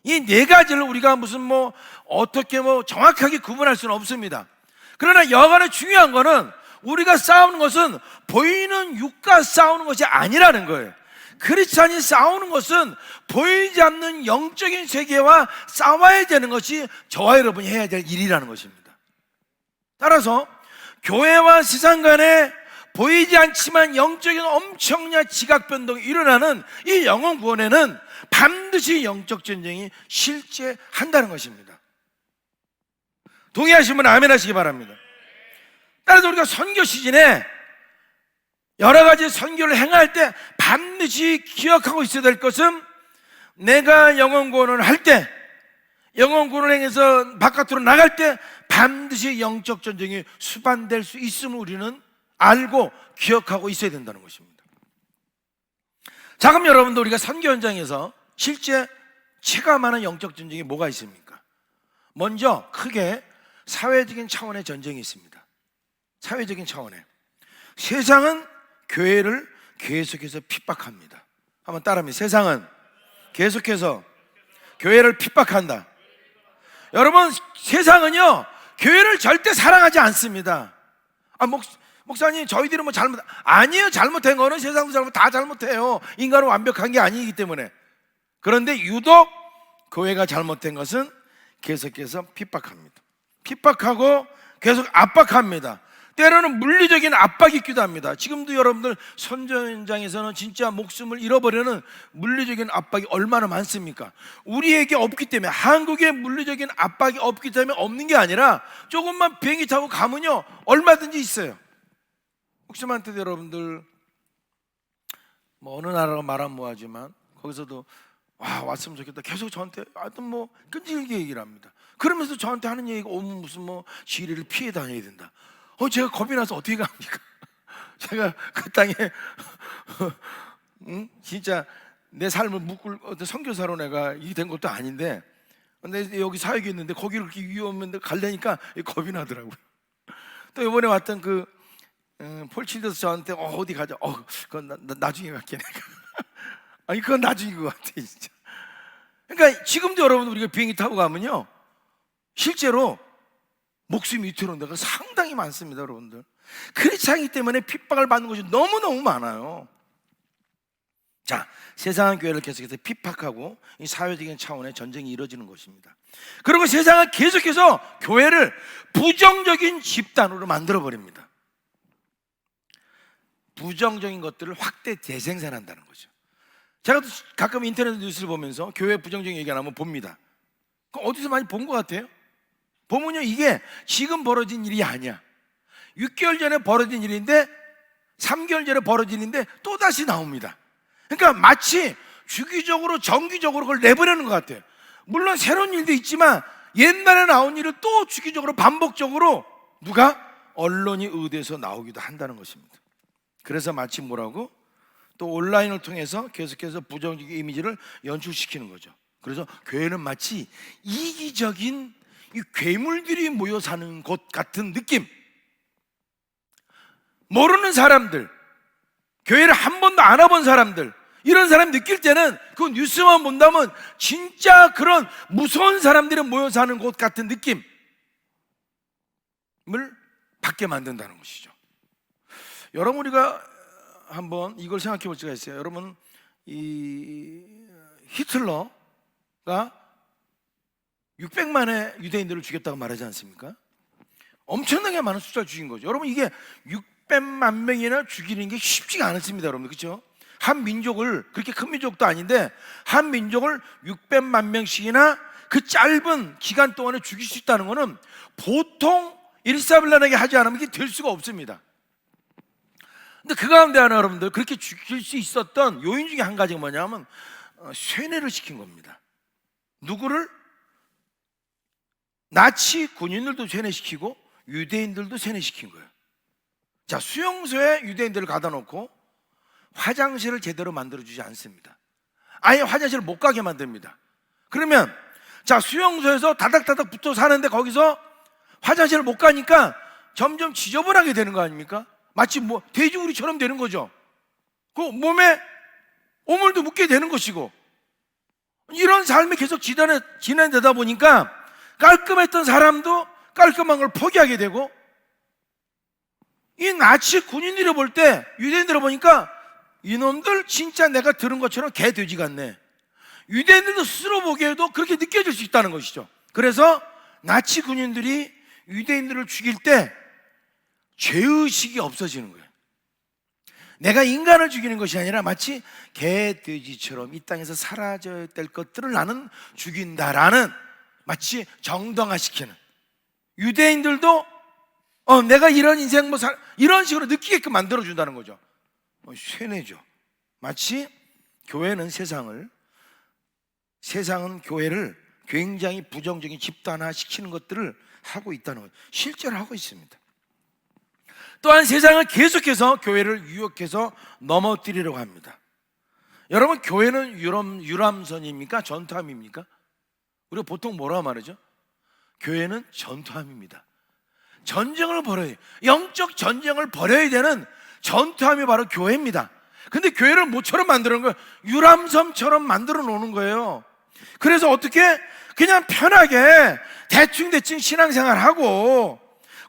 이 네 가지를 우리가 무슨 어떻게 정확하게 구분할 수는 없습니다. 그러나 여간에 중요한 거는 우리가 싸우는 것은 보이는 육과 싸우는 것이 아니라는 거예요. 크리스찬이 싸우는 것은 보이지 않는 영적인 세계와 싸워야 되는 것이 저와 여러분이 해야 될 일이라는 것입니다. 따라서 교회와 세상 간에 보이지 않지만 영적인 엄청난 지각 변동이 일어나는 이 영혼 구원에는 반드시 영적 전쟁이 실제한다는 것입니다. 동의하시는 분은 아멘 하시기 바랍니다. 따라서 우리가 선교 시즌에 여러 가지 선교를 행할 때 반드시 기억하고 있어야 될 것은, 내가 영혼 구원을 할 때, 영혼 구원을 행해서 바깥으로 나갈 때 반드시 영적 전쟁이 수반될 수 있음을 우리는 알고 기억하고 있어야 된다는 것입니다. 자, 그럼 여러분들, 우리가 선교 현장에서 실제 체감하는 영적 전쟁이 뭐가 있습니까? 먼저 크게 사회적인 차원의 전쟁이 있습니다. 사회적인 차원에 세상은 교회를 계속해서 핍박합니다. 한번 따라합니다. 세상은 계속해서 교회를 핍박한다. 여러분, 세상은요 교회를 절대 사랑하지 않습니다. 목사님, 저희들은 아니에요. 잘못한 거는 세상도 다 잘못해요. 인간은 완벽한 게 아니기 때문에. 그런데 유독 교회가 잘못된 것은 계속해서 핍박합니다. 핍박하고 계속 압박합니다. 때로는 물리적인 압박이 있기도 합니다. 지금도 여러분들 선교 현장에서는 진짜 목숨을 잃어버리는 물리적인 압박이 얼마나 많습니까? 우리에게 없기 때문에, 한국에 물리적인 압박이 없기 때문에 없는 게 아니라 조금만 비행기 타고 가면요 얼마든지 있어요. 목숨한테도 여러분들 어느 나라가 말하면 뭐하지만 거기서도 왔으면 좋겠다 계속 저한테 하여튼 끈질기게 얘기를 합니다. 그러면서 저한테 하는 얘기가 무슨 지리를 피해 다녀야 된다. 제가 겁이 나서 어떻게 갑니까? 제가 그 땅에 진짜 내 삶을 묶을 선교사로 내가 이 된 것도 아닌데, 근데 여기 사역이 있는데 거기를 그렇게 위험한데 가려니까 겁이 나더라고요. 또 이번에 왔던 폴칠드에서 저한테 어디 가자. 그건 나중에 갈게 내가. 아니, 그건 나중인 것 같아 진짜. 그러니까 지금도 여러분, 우리가 비행기 타고 가면요 실제로 목숨이 위태로운 데가 상당히 많습니다. 여러분들, 크리스찬이기 때문에 핍박을 받는 것이 너무너무 많아요. 자, 세상은 교회를 계속해서 핍박하고 이 사회적인 차원의 전쟁이 이루어지는 것입니다. 그리고 세상은 계속해서 교회를 부정적인 집단으로 만들어버립니다. 부정적인 것들을 확대 재생산한다는 거죠. 제가 가끔 인터넷 뉴스를 보면서 교회 부정적인 얘기가 나오면 봅니다. 어디서 많이 본 것 같아요? 보면요, 이게 지금 벌어진 일이 아니야. 6개월 전에 벌어진 일인데 3개월 전에 벌어진 일인데 또다시 나옵니다. 그러니까 마치 주기적으로 정기적으로 그걸 내보내는 것 같아요. 물론 새로운 일도 있지만 옛날에 나온 일을 또 주기적으로 반복적으로 누가? 언론이 의도해서 나오기도 한다는 것입니다. 그래서 마치 뭐라고? 또 온라인을 통해서 계속해서 부정적인 이미지를 연출시키는 거죠. 그래서 교회는 마치 이기적인 이 괴물들이 모여 사는 곳 같은 느낌. 모르는 사람들, 교회를 한 번도 안 와본 사람들, 이런 사람 느낄 때는 그 뉴스만 본다면 진짜 그런 무서운 사람들이 모여 사는 곳 같은 느낌을 받게 만든다는 것이죠. 여러분, 우리가 한번 이걸 생각해 볼 수가 있어요. 여러분, 이 히틀러가 600만의 유대인들을 죽였다고 말하지 않습니까? 엄청나게 많은 숫자를 죽인 거죠. 여러분, 이게 600만 명이나 죽이는 게 쉽지가 않습니다, 여러분. 그렇죠? 한 민족을, 그렇게 큰 민족도 아닌데 한 민족을 600만 명씩이나 그 짧은 기간 동안에 죽일 수 있다는 것은 보통 일사불란하게 하지 않으면 이게 될 수가 없습니다. 근데 그 가운데 하나, 여러분들, 그렇게 죽일 수 있었던 요인 중에 한 가지가 뭐냐면 쇠뇌를 시킨 겁니다. 누구를? 나치 군인들도 쇠뇌시키고 유대인들도 쇠뇌시킨 거예요. 자, 수용소에 유대인들을 가다 놓고 화장실을 제대로 만들어주지 않습니다. 아예 화장실을 못 가게 만듭니다. 그러면 자, 수용소에서 다닥다닥 붙어 사는데 거기서 화장실을 못 가니까 점점 지저분하게 되는 거 아닙니까? 마치 뭐 돼지우리처럼 되는 거죠. 그 몸에 오물도 묻게 되는 것이고, 이런 삶이 계속 지난되다 보니까 깔끔했던 사람도 깔끔한 걸 포기하게 되고, 이 나치 군인들이 볼 때, 유대인들을 보니까 이놈들 진짜 내가 들은 것처럼 개 돼지 같네. 유대인들도 스스로 보기에도 그렇게 느껴질 수 있다는 것이죠. 그래서 나치 군인들이 유대인들을 죽일 때 죄의식이 없어지는 거예요. 내가 인간을 죽이는 것이 아니라 마치 개, 돼지처럼 이 땅에서 사라져야 될 것들을 나는 죽인다라는, 마치 정당화시키는, 유대인들도 내가 이런 인생 이런 식으로 느끼게끔 만들어준다는 거죠. 쇠뇌죠. 마치 교회는 세상은 교회를 굉장히 부정적인 집단화 시키는 것들을 하고 있다는 거예요. 실제로 하고 있습니다. 또한 세상은 계속해서 교회를 유혹해서 넘어뜨리려고 합니다. 여러분, 교회는 유람선입니까? 전투함입니까? 우리가 보통 뭐라고 말하죠? 교회는 전투함입니다. 전쟁을 벌여야 돼요. 영적 전쟁을 벌여야 되는 전투함이 바로 교회입니다. 근데 교회를 뭐처럼 만드는 거예요? 유람선처럼 만들어 놓는 거예요. 그래서 어떻게 그냥 편하게 대충 신앙생활하고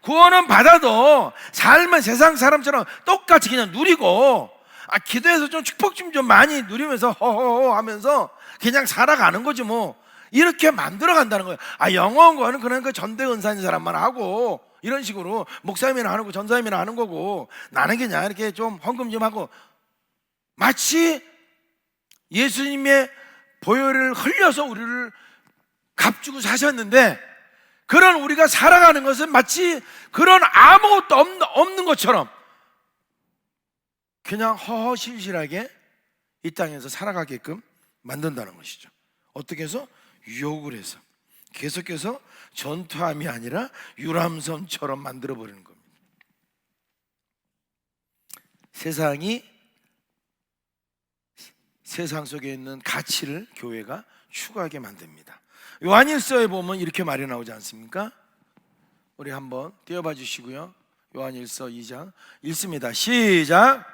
구원은 받아도 삶은 세상 사람처럼 똑같이 그냥 누리고, 기도해서 좀 축복 좀 많이 누리면서 허허허 하면서 그냥 살아가는 거지 뭐. 이렇게 만들어 간다는 거예요. 영어한 거는 그런 그 전대 은사인 사람만 하고, 이런 식으로 목사님이나 하는 거, 전사님이나 하는 거고, 나는 그냥 이렇게 좀 헌금 좀 하고, 마치 예수님의 보혈을 흘려서 우리를 값주고 사셨는데, 그런 우리가 살아가는 것은 마치 그런 아무것도 없는 것처럼 그냥 허허실실하게 이 땅에서 살아가게끔 만든다는 것이죠. 어떻게 해서? 유혹을 해서 계속해서 전투함이 아니라 유람선처럼 만들어버리는 겁니다. 세상 속에 있는 가치를 교회가 추구하게 만듭니다. 요한일서에 보면 이렇게 말이 나오지 않습니까? 우리 한번 띄워봐 주시고요. 요한일서 2장 읽습니다. 시작.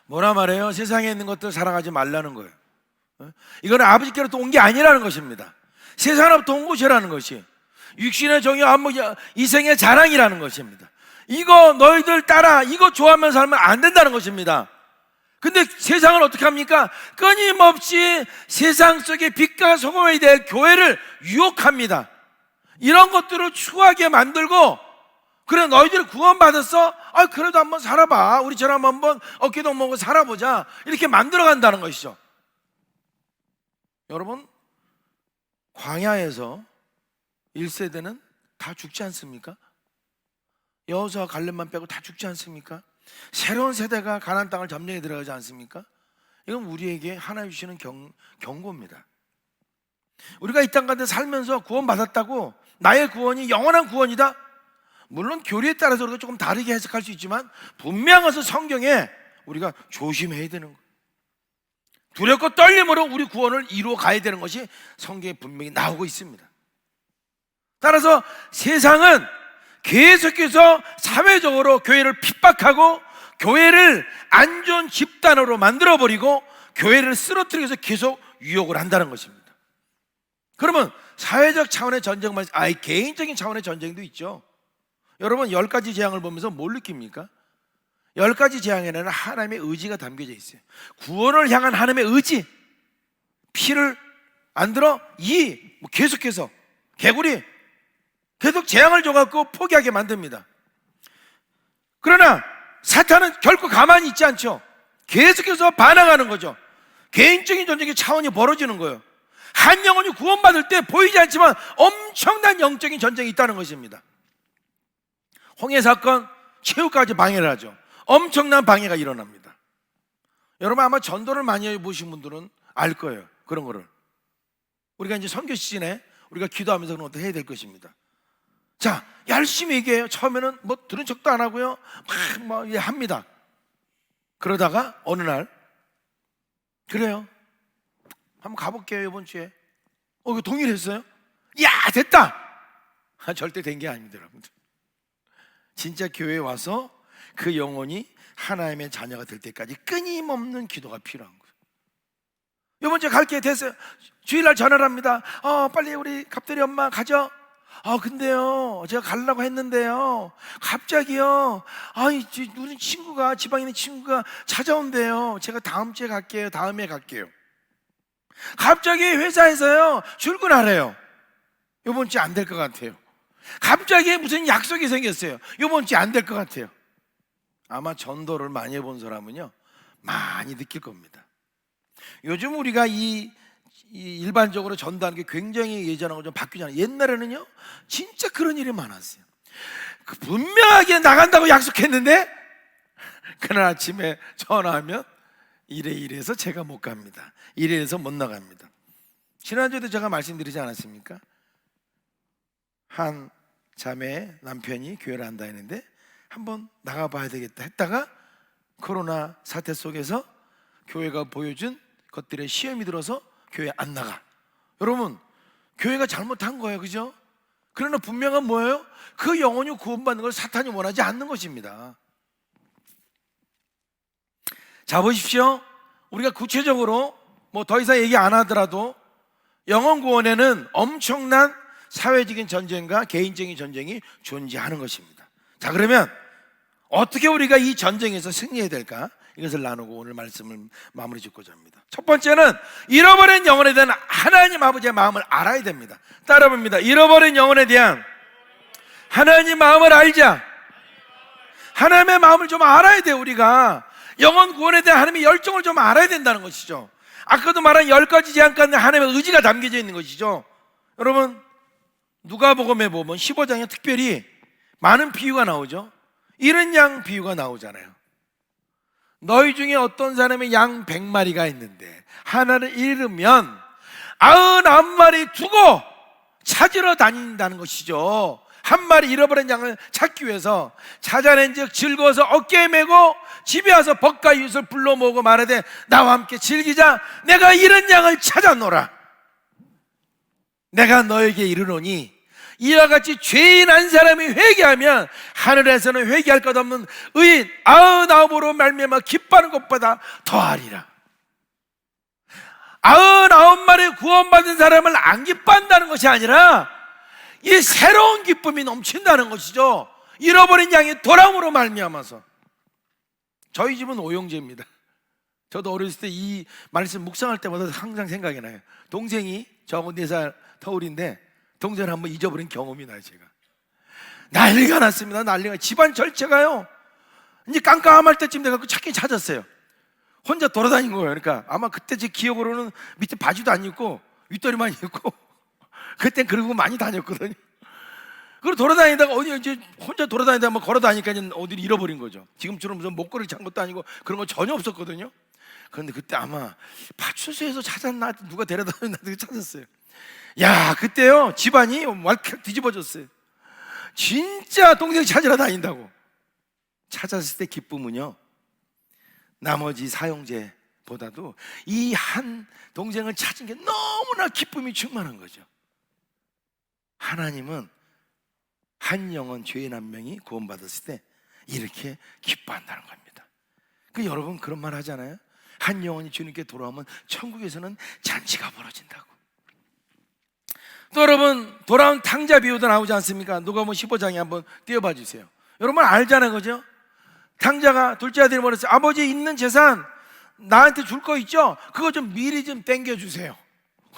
뭐라 말해요? 세상에 있는 것들 사랑하지 말라는 거예요. 이건 아버지께로부터 온 게 아니라는 것입니다. 세상으로부터 온 것이라는 것이, 육신의 정의, 이생의 자랑이라는 것입니다. 이거 너희들 따라 이거 좋아하면서 살면 안 된다는 것입니다. 근데 세상은 어떻게 합니까? 끊임없이 세상 속의 빛과 소금이 될 교회를 유혹합니다. 이런 것들을 추구하게 만들고, 그래 너희들이 구원받았어? 그래도 한번 살아봐. 우리처럼 한번 어깨동 먹고 살아보자. 이렇게 만들어 간다는 것이죠. 여러분, 광야에서 1세대는 다 죽지 않습니까? 여호수아 갈렙만 빼고 다 죽지 않습니까? 새로운 세대가 가나안 땅을 점령해 들어가지 않습니까? 이건 우리에게 하나님 주시는 경고입니다. 우리가 이 땅 가운데 살면서 구원받았다고 나의 구원이 영원한 구원이다? 물론 교리에 따라서 우리가 조금 다르게 해석할 수 있지만 분명해서 성경에 우리가 조심해야 되는 거예요. 두렵고 떨림으로 우리 구원을 이루어 가야 되는 것이 성경에 분명히 나오고 있습니다. 따라서 세상은 계속해서 사회적으로 교회를 핍박하고 교회를 안 좋은 집단으로 만들어버리고 교회를 쓰러뜨리기 위해서 계속 유혹을 한다는 것입니다. 그러면 사회적 차원의 전쟁만, 개인적인 차원의 전쟁도 있죠. 여러분 10가지 재앙을 보면서 뭘 느낍니까? 10가지 재앙에는 하나님의 의지가 담겨져 있어요. 구원을 향한 하나님의 의지. 피를 안 들어? 계속해서 개구리 계속 재앙을 줘갖고 포기하게 만듭니다. 그러나 사탄은 결코 가만히 있지 않죠. 계속해서 반항하는 거죠. 개인적인 전쟁의 차원이 벌어지는 거예요. 한 영혼이 구원받을 때 보이지 않지만 엄청난 영적인 전쟁이 있다는 것입니다. 홍해 사건, 최후까지 방해를 하죠. 엄청난 방해가 일어납니다. 여러분 아마 전도를 많이 해보신 분들은 알 거예요. 그런 거를 우리가 이제 선교 시즌에 우리가 기도하면서 그런 것도 해야 될 것입니다. 자, 열심히 얘기해요. 처음에는 뭐 들은 척도 안 하고요, 막 합니다. 그러다가 어느 날 그래요, 한번 가볼게요 이번 주에. 이거 동의를 했어요. 야, 됐다. 절대 된 게 아닙니다, 여러분들. 진짜 교회에 와서 그 영혼이 하나님의 자녀가 될 때까지 끊임없는 기도가 필요한 거예요. 이번 주에 갈게, 됐어요. 주일날 전화를 합니다. 빨리 우리 갑돌이 엄마 가죠. 근데요, 제가 가려고 했는데요, 갑자기요, 우리 친구가, 지방에 있는 친구가 찾아온대요. 제가 다음 주에 갈게요. 다음에 갈게요. 갑자기 회사에서요 출근하래요. 이번 주에 안 될 것 같아요. 갑자기 무슨 약속이 생겼어요. 이번 주에 안 될 것 같아요. 아마 전도를 많이 해본 사람은요 많이 느낄 겁니다. 요즘 우리가 이 일반적으로 전도하는 게 굉장히 예전하고 좀 바뀌잖아요. 옛날에는요 진짜 그런 일이 많았어요. 분명하게 나간다고 약속했는데 그날 아침에 전화하면 이래서 제가 못 갑니다. 이래서 못 나갑니다. 지난주에도 제가 말씀드리지 않았습니까? 한 자매의 남편이 교회를 안 다니는데 한번 나가봐야 되겠다 했다가 코로나 사태 속에서 교회가 보여준 것들의 시험이 들어서 교회 안 나가. 여러분, 교회가 잘못한 거예요, 그죠? 그러나 분명한 뭐예요? 그 영혼이 구원받는 걸 사탄이 원하지 않는 것입니다. 자, 보십시오. 우리가 구체적으로 뭐 더 이상 얘기 안 하더라도 영혼 구원에는 엄청난 사회적인 전쟁과 개인적인 전쟁이 존재하는 것입니다. 자, 그러면 어떻게 우리가 이 전쟁에서 승리해야 될까? 이것을 나누고 오늘 말씀을 마무리 짓고자 합니다. 첫 번째는 잃어버린 영혼에 대한 하나님 아버지의 마음을 알아야 됩니다. 따라봅니다. 잃어버린 영혼에 대한 하나님 마음을 알자. 하나님의 마음을 좀 알아야 돼요. 우리가 영혼 구원에 대한 하나님의 열정을 좀 알아야 된다는 것이죠. 아까도 말한 10가지 재앙 가운데 하나님의 의지가 담겨져 있는 것이죠. 여러분, 누가복음에 보면 15장에 특별히 많은 비유가 나오죠. 잃은 양 비유가 나오잖아요. 너희 중에 어떤 사람이 양 100마리가 있는데 하나를 잃으면 99마리 두고 찾으러 다닌다는 것이죠. 한 마리 잃어버린 양을 찾기 위해서 찾아낸 즉 즐거워서 어깨에 메고 집에 와서 벗과 이웃을 불러 모으고 말하되 나와 함께 즐기자. 내가 잃은 양을 찾아노라. 내가 너에게 이르노니 이와 같이 죄인 한 사람이 회개하면 하늘에서는 회개할 것 없는 의인 99으로 말미암아 기뻐하는 것보다 더하리라. 99마리 구원받은 사람을 안 기뻐한다는 것이 아니라 이 새로운 기쁨이 넘친다는 것이죠. 잃어버린 양이 돌아옴으로 말미암아서. 저희 집은 오형제입니다. 저도 어렸을 때 이 말씀 묵상할 때마다 항상 생각이 나요. 동생이 저하고 4살 터울인데 동생을 한번 잊어버린 경험이 나요. 제가 난리가 났습니다. 난리가. 집안 절체가요 이제 깜깜할 때쯤 돼서 찾긴 찾았어요. 혼자 돌아다닌 거예요. 그러니까 아마 그때 제 기억으로는 밑에 바지도 안 입고 윗도리만 입고 그땐 그러고 많이 다녔거든요. 그리고 돌아다니다가 어디 이제 혼자 돌아다니다가 뭐 걸어다니니까 어디를 잃어버린 거죠. 지금처럼 무슨 목걸이를 찬 것도 아니고 그런 거 전혀 없었거든요. 그런데 그때 아마 파출소에서 찾았나 누가 데려다 줬나 찾았어요. 야, 그때요 집안이 왈칵 뒤집어졌어요. 진짜 동생 찾으러 다닌다고. 찾았을 때 기쁨은요 나머지 사형제보다도 이 한 동생을 찾은 게 너무나 기쁨이 충만한 거죠. 하나님은 한 영혼 죄인 한 명이 구원받았을 때 이렇게 기뻐한다는 겁니다. 여러분 그런 말 하잖아요. 한 영혼이 주님께 돌아오면 천국에서는 잔치가 벌어진다고. 또 여러분, 돌아온 탕자 비유도 나오지 않습니까? 누가복음 15장에 한번 띄워봐 주세요. 여러분 알잖아요, 그죠? 탕자가 둘째 아들이 말했어요. 아버지 있는 재산 나한테 줄 거 있죠? 그거 좀 미리 좀 땡겨주세요.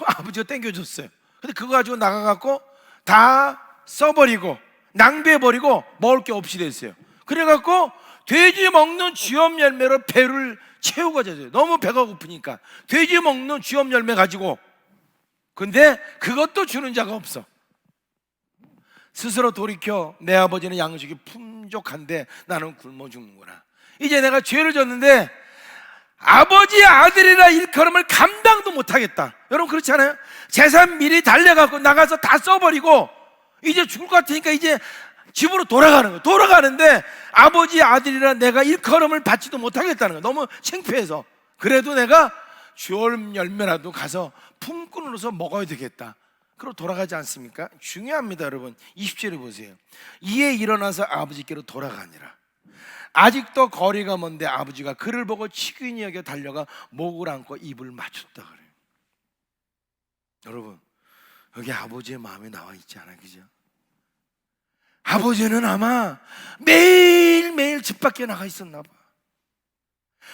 아버지가 땡겨줬어요. 근데 그거 가지고 나가갖고 다 써버리고 낭비해버리고 먹을 게 없이 됐어요. 그래갖고 돼지 먹는 쥐엄 열매로 배를 채우고 자요. 너무 배가 고프니까 돼지 먹는 쥐엄 열매 가지고. 근데 그것도 주는 자가 없어. 스스로 돌이켜 내 아버지는 양식이 풍족한데 나는 굶어 죽는구나. 이제 내가 죄를 졌는데 아버지의 아들이라 일컬음을 감당도 못하겠다. 여러분 그렇지 않아요? 재산 미리 달려갖고 나가서 다 써버리고 이제 죽을 것 같으니까 이제 집으로 돌아가는 거예요. 돌아가는데 아버지의 아들이라 내가 일컬음을 받지도 못하겠다는 거예요. 너무 창피해서. 그래도 내가 쥐엄 열매라도 가서 품꾼으로서 먹어야 되겠다. 그러고 돌아가지 않습니까? 중요합니다, 여러분. 20절에 보세요. 이에 일어나서 아버지께로 돌아가니라. 아직도 거리가 먼데 아버지가 그를 보고 치근히 여겨 달려가 목을 안고 입을 맞췄다 그래요. 여러분, 여기 아버지의 마음이 나와 있지 않아요, 그죠? 아버지는 아마 매일매일 집 밖에 나가 있었나 봐.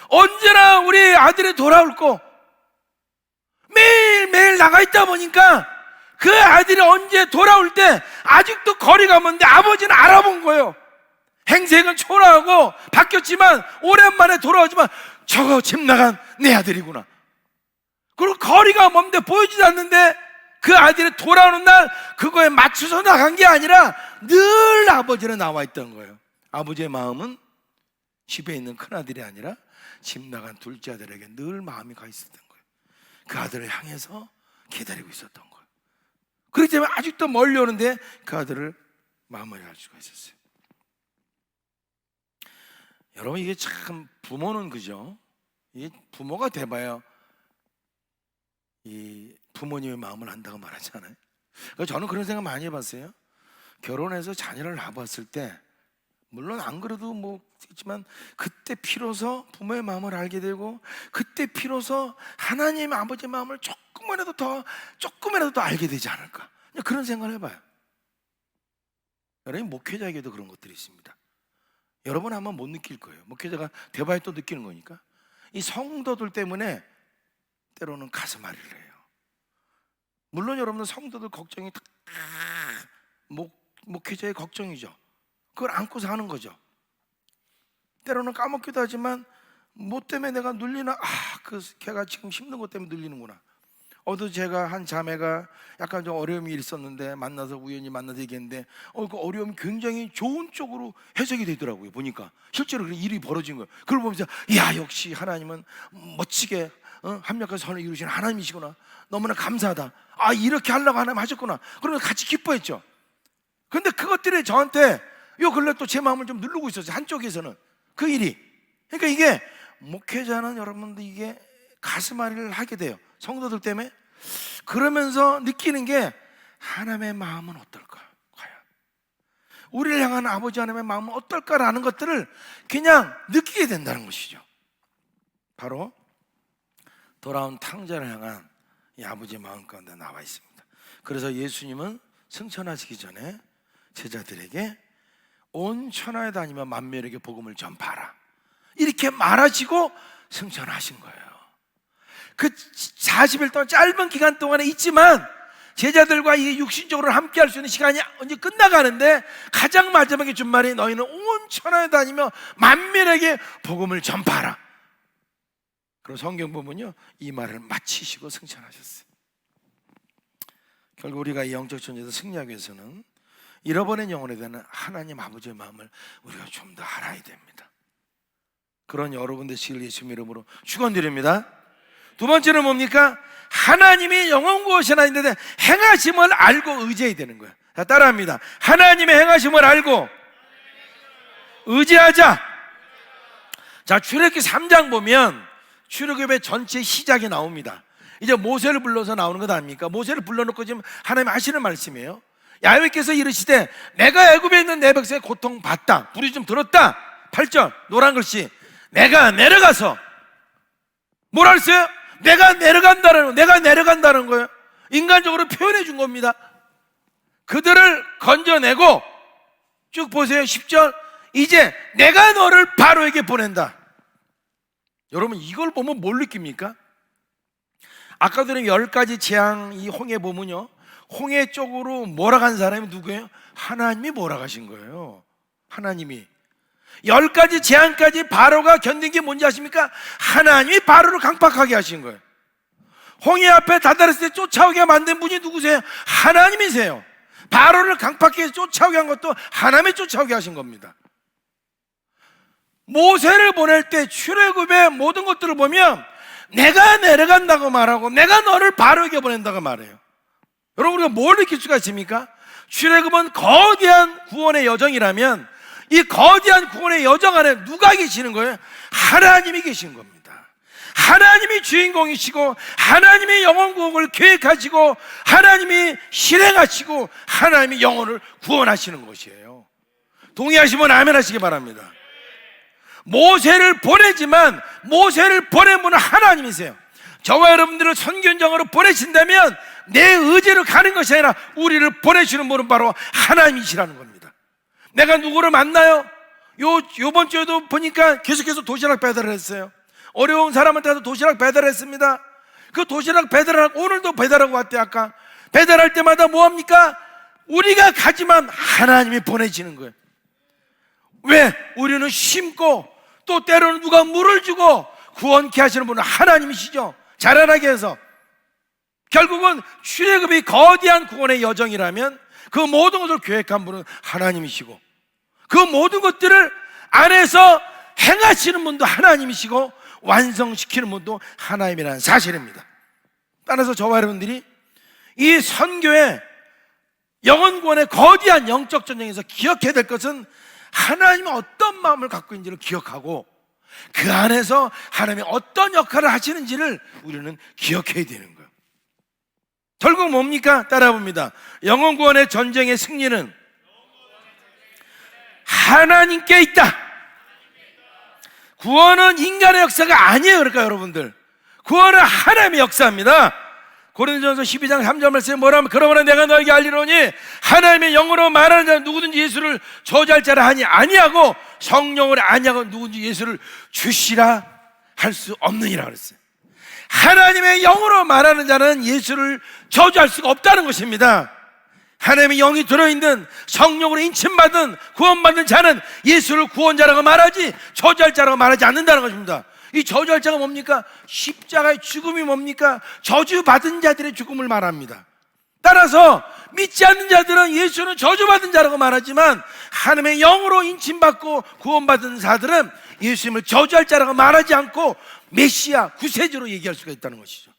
언제나 우리 아들이 돌아올 거 매일매일 나가 있다 보니까 그 아들이 언제 돌아올 때 아직도 거리가 먼데 아버지는 알아본 거예요. 행색은 초라하고 바뀌었지만 오랜만에 돌아오지만 저거 집 나간 내 아들이구나. 그리고 거리가 먼데 보이지도 않는데 그 아들이 돌아오는 날 그거에 맞춰서 나간 게 아니라 늘 아버지는 나와 있던 거예요. 아버지의 마음은 집에 있는 큰아들이 아니라 집 나간 둘째 아들에게 늘 마음이 가 있었던 거예요. 그 아들을 향해서 기다리고 있었던 거예요. 그렇기 때문에 아직도 멀리 오는데 그 아들을 마음을 알 수가 있었어요. 여러분 이게 참 부모는 그죠? 이 부모가 돼봐야 이 부모님의 마음을 안다고 말하잖아요. 저는 그런 생각 많이 해봤어요. 결혼해서 자녀를 낳아봤을 때 물론 안 그래도 뭐 있지만 그때 비로소 부모의 마음을 알게 되고 그때 비로소 하나님 아버지의 마음을 조금이라도 더 알게 되지 않을까, 그런 생각을 해봐요. 여러분 목회자에게도 그런 것들이 있습니다. 여러분 아마 못 느낄 거예요. 목회자가 돼봐야 또 느끼는 거니까. 이 성도들 때문에 때로는 가슴 앓이를 해요. 물론 여러분은 성도들 걱정이 다 목회자의 걱정이죠. 그걸 안고 사는 거죠. 때로는 까먹기도 하지만 뭐 때문에 내가 눌리나, 걔가 지금 힘든 것 때문에 눌리는구나. 어제 제가 한 자매가 약간 좀 어려움이 있었는데 우연히 만나서 얘기했는데 그 어려움이 굉장히 좋은 쪽으로 해석이 되더라고요. 보니까 실제로 그런 일이 벌어진 거예요. 그걸 보면서 야, 역시 하나님은 멋지게 합력한 선을 이루시는 하나님이시구나. 너무나 감사하다. 이렇게 하려고 하나님 하셨구나. 그러면 같이 기뻐했죠. 근데 그것들이 저한테 요 근래 또 제 마음을 좀 누르고 있었어요. 한쪽에서는 그 일이. 그러니까 이게 목회자는 여러분들 이게 가슴앓이를 하게 돼요. 성도들 때문에. 그러면서 느끼는 게 하나님의 마음은 어떨까? 과연 우리를 향한 아버지 하나님의 마음은 어떨까라는 것들을 그냥 느끼게 된다는 것이죠. 바로 돌아온 탕자를 향한 이 아버지의 마음 가운데 나와 있습니다. 그래서 예수님은 승천하시기 전에 제자들에게 온 천하에 다니며 만민에게 복음을 전파하라 이렇게 말하시고 승천하신 거예요. 그 40일 동안 짧은 기간 동안에 있지만 제자들과 이 육신적으로 함께 할 수 있는 시간이 언제 끝나가는데 가장 마지막에 준 말이 너희는 온 천하에 다니며 만민에게 복음을 전파하라. 그리고 성경 보면요 이 말을 마치시고 승천하셨어요. 결국 우리가 이 영적 존재에서 승리하기 위해서는 잃어버린 영혼에 대한 하나님 아버지의 마음을 우리가 좀 더 알아야 됩니다. 그런 여러분 되시길 예수님 이름으로 축원드립니다. 두 번째는 뭡니까? 하나님이 영원 구원하신 하나님인데 행하심을 알고 의지해야 되는 거예요. 자, 따라합니다. 하나님의 행하심을 알고 의지하자. 자, 출애굽기 3장 보면 출애굽의 전체 시작이 나옵니다. 이제 모세를 불러서 나오는 것 아닙니까? 모세를 불러놓고 지금 하나님 하시는 말씀이에요. 야훼께서 이르시되 내가 애굽에 있는 내 백성의 고통 봤다. 불이 좀 들었다. 8절 노란 글씨 내가 내려가서 뭐라 했어요? 내가 내려간다는 거예요. 인간적으로 표현해 준 겁니다. 그들을 건져내고 쭉 보세요. 10절. 이제 내가 너를 바로에게 보낸다. 여러분, 이걸 보면 뭘 느낍니까? 아까 들은 10가지 재앙, 이 홍해 보면요, 홍해 쪽으로 몰아간 사람이 누구예요? 하나님이 몰아가신 거예요. 하나님이 10가지 재앙까지 바로가 견딘 게 뭔지 아십니까? 하나님이 바로를 강팍하게 하신 거예요. 홍해 앞에 다다랐을 때 쫓아오게 만든 분이 누구세요? 하나님이세요. 바로를 강팍하게 해서 쫓아오게 한 것도 하나님이 쫓아오게 하신 겁니다. 모세를 보낼 때 출애굽의 모든 것들을 보면 내가 내려간다고 말하고 내가 너를 바로에게 보낸다고 말해요. 여러분, 우리가 뭘 느낄 수가 있습니까? 출애굽은 거대한 구원의 여정이라면 이 거대한 구원의 여정 안에 누가 계시는 거예요? 하나님이 계신 겁니다. 하나님이 주인공이시고 하나님이 영혼 구원을 계획하시고 하나님이 실행하시고 하나님이 영혼을 구원하시는 것이에요. 동의하시면 아멘 하시기 바랍니다. 모세를 보내지만 모세를 보낸 분은 하나님이세요. 저와 여러분들을 선교 현장으로 보내신다면 내 의지로 가는 것이 아니라 우리를 보내시는 분은 바로 하나님이시라는 겁니다. 내가 누구를 만나요? 요번 주에도 보니까 계속해서 도시락 배달을 했어요. 어려운 사람한테도 도시락 배달했습니다. 그 도시락 배달하고 오늘도 배달하고 왔대요. 아까 배달할 때마다 뭐합니까? 우리가 가지만 하나님이 보내시는 거예요. 왜? 우리는 심고 또 때로는 누가 물을 주고 구원케 하시는 분은 하나님이시죠. 자라나게 해서 결국은 출애굽이 거대한 구원의 여정이라면 그 모든 것을 계획한 분은 하나님이시고 그 모든 것들을 안에서 행하시는 분도 하나님이시고 완성시키는 분도 하나님이라는 사실입니다. 따라서 저와 여러분들이 이 선교의 영혼구원의 거대한 영적 전쟁에서 기억해야 될 것은 하나님이 어떤 마음을 갖고 있는지를 기억하고 그 안에서 하나님이 어떤 역할을 하시는지를 우리는 기억해야 되는 거예요. 결국 뭡니까? 따라봅니다. 영혼구원의 전쟁의 승리는 하나님께 있다. 구원은 인간의 역사가 아니에요. 그러니까 여러분들, 구원은 하나님의 역사입니다. 고린도전서 12장 3절 말씀에 뭐라면 그러므로 내가 너에게 알리노니 하나님의 영으로 말하는 자는 누구든지 예수를 저주할 자라 하니 아니하고 성령으로 아니하고 누구든지 예수를 주시라 할 수 없느니라 그랬어요. 하나님의 영으로 말하는 자는 예수를 저주할 수가 없다는 것입니다. 하나님의 영이 들어있는 성령으로 인침받은 구원받은 자는 예수를 구원자라고 말하지 저주할 자라고 말하지 않는다는 것입니다. 이 저주할 자가 뭡니까? 십자가의 죽음이 뭡니까? 저주받은 자들의 죽음을 말합니다. 따라서 믿지 않는 자들은 예수는 저주받은 자라고 말하지만 하나님의 영으로 인침받고 구원받은 자들은 예수님을 저주할 자라고 말하지 않고 메시아, 구세주로 얘기할 수가 있다는 것이죠.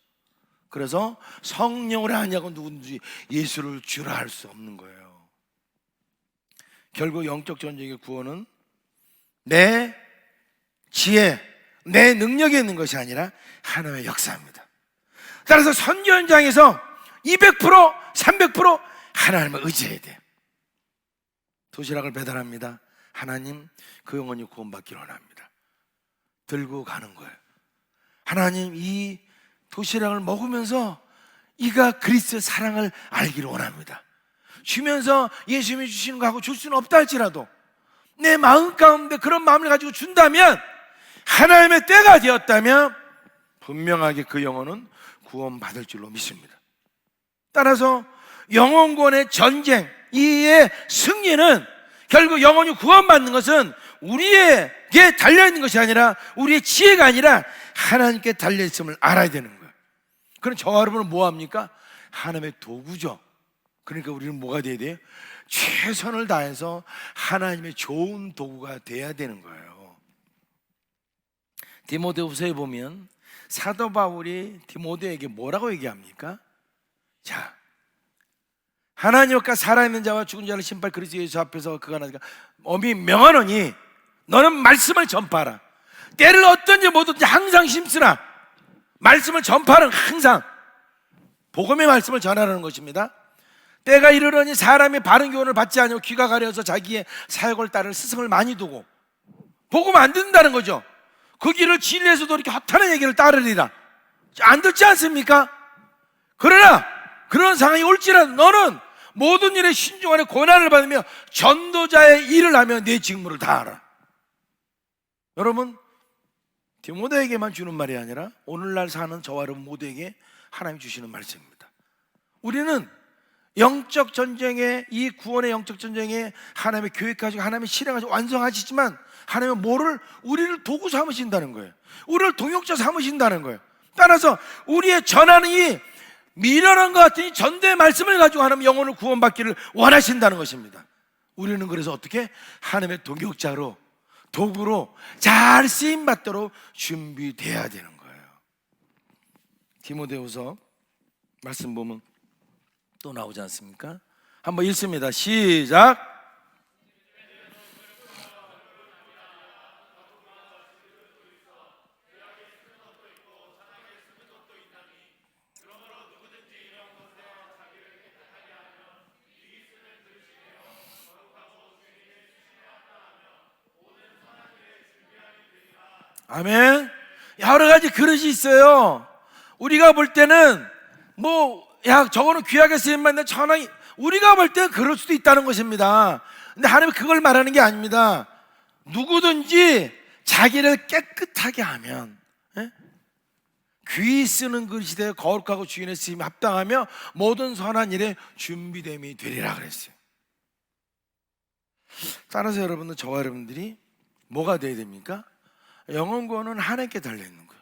그래서 성령으로 하냐고 누군지 예수를 주라 할 수 없는 거예요. 결국 영적 전쟁의 구원은 내 지혜, 내 능력에 있는 것이 아니라 하나님의 역사입니다. 따라서 선교 현장에서 200%, 300% 하나님을 의지해야 돼요. 도시락을 배달합니다. 하나님, 그 영혼이 구원받기를 원합니다. 들고 가는 거예요. 하나님, 이 도시락을 먹으면서 이가 그리스도의 사랑을 알기를 원합니다. 주면서 예수님이 주시는 거하고 줄 수는 없다 할지라도 내 마음 가운데 그런 마음을 가지고 준다면, 하나님의 때가 되었다면 분명하게 그 영혼은 구원받을 줄로 믿습니다. 따라서 영혼구원의 전쟁, 이의 승리는 결국 영혼이 구원받는 것은 우리에게 달려있는 것이 아니라, 우리의 지혜가 아니라 하나님께 달려있음을 알아야 되는 거예요. 그럼 저와 여러분은 뭐합니까? 하나님의 도구죠. 그러니까 우리는 뭐가 돼야 돼요? 최선을 다해서 하나님의 좋은 도구가 돼야 되는 거예요. 디모데후서에 보면 사도 바울이 디모데에게 뭐라고 얘기합니까? 자, 하나님과 살아있는 자와 죽은 자를 심판 그리스도 예수 앞에서 그가 나니까 엄히 명하노니 너는 말씀을 전파하라. 때를 어떤지 뭐든지 항상 힘쓰라. 말씀을 전파하는, 항상 복음의 말씀을 전하라는 것입니다. 때가 이르러니 사람이 바른 교훈을 받지 아니하고 귀가 가려서 자기의 사역을 따를 스승을 많이 두고 복음 안 듣는다는 거죠. 그 길을 진리에서도 이렇게 허탄한 얘기를 따르리라. 안 듣지 않습니까? 그러나 그런 상황이 올지라도 너는 모든 일에 신중하여 고난을 받으며 전도자의 일을 하며 내 직무를 다하라. 여러분, 디모데에게만 주는 말이 아니라 오늘날 사는 저와 여러분 모두에게 하나님이 주시는 말씀입니다. 우리는 영적 전쟁에, 이 구원의 영적 전쟁에 하나님의 계획하시고 하나님의 실행하시고 완성하시지만 하나님은 우리를 도구 삼으신다는 거예요. 우리를 동역자 삼으신다는 거예요. 따라서 우리의 전하는 이 미련한 것 같은 이 전도의 말씀을 가지고 하나님 영혼을 구원받기를 원하신다는 것입니다. 우리는 그래서 어떻게? 하나님의 동역자로, 도구로 잘 쓰임받도록 준비돼야 되는 거예요. 디모데후서 말씀 보면 또 나오지 않습니까? 한번 읽습니다. 시작. 아멘. 여러 가지 그릇이 있어요. 우리가 볼 때는 저거는 귀하게 쓰임받는 천왕이, 우리가 볼 때는 그럴 수도 있다는 것입니다. 근데 하나님은 그걸 말하는 게 아닙니다. 누구든지 자기를 깨끗하게 하면, 귀 쓰는 그릇이 되어 거룩하고 주인의 쓰임에 합당하며 모든 선한 일에 준비됨이 되리라 그랬어요. 따라서 여러분들, 저와 여러분들이 뭐가 되어야 됩니까? 영혼 구원은 하나님께 달려있는 거예요.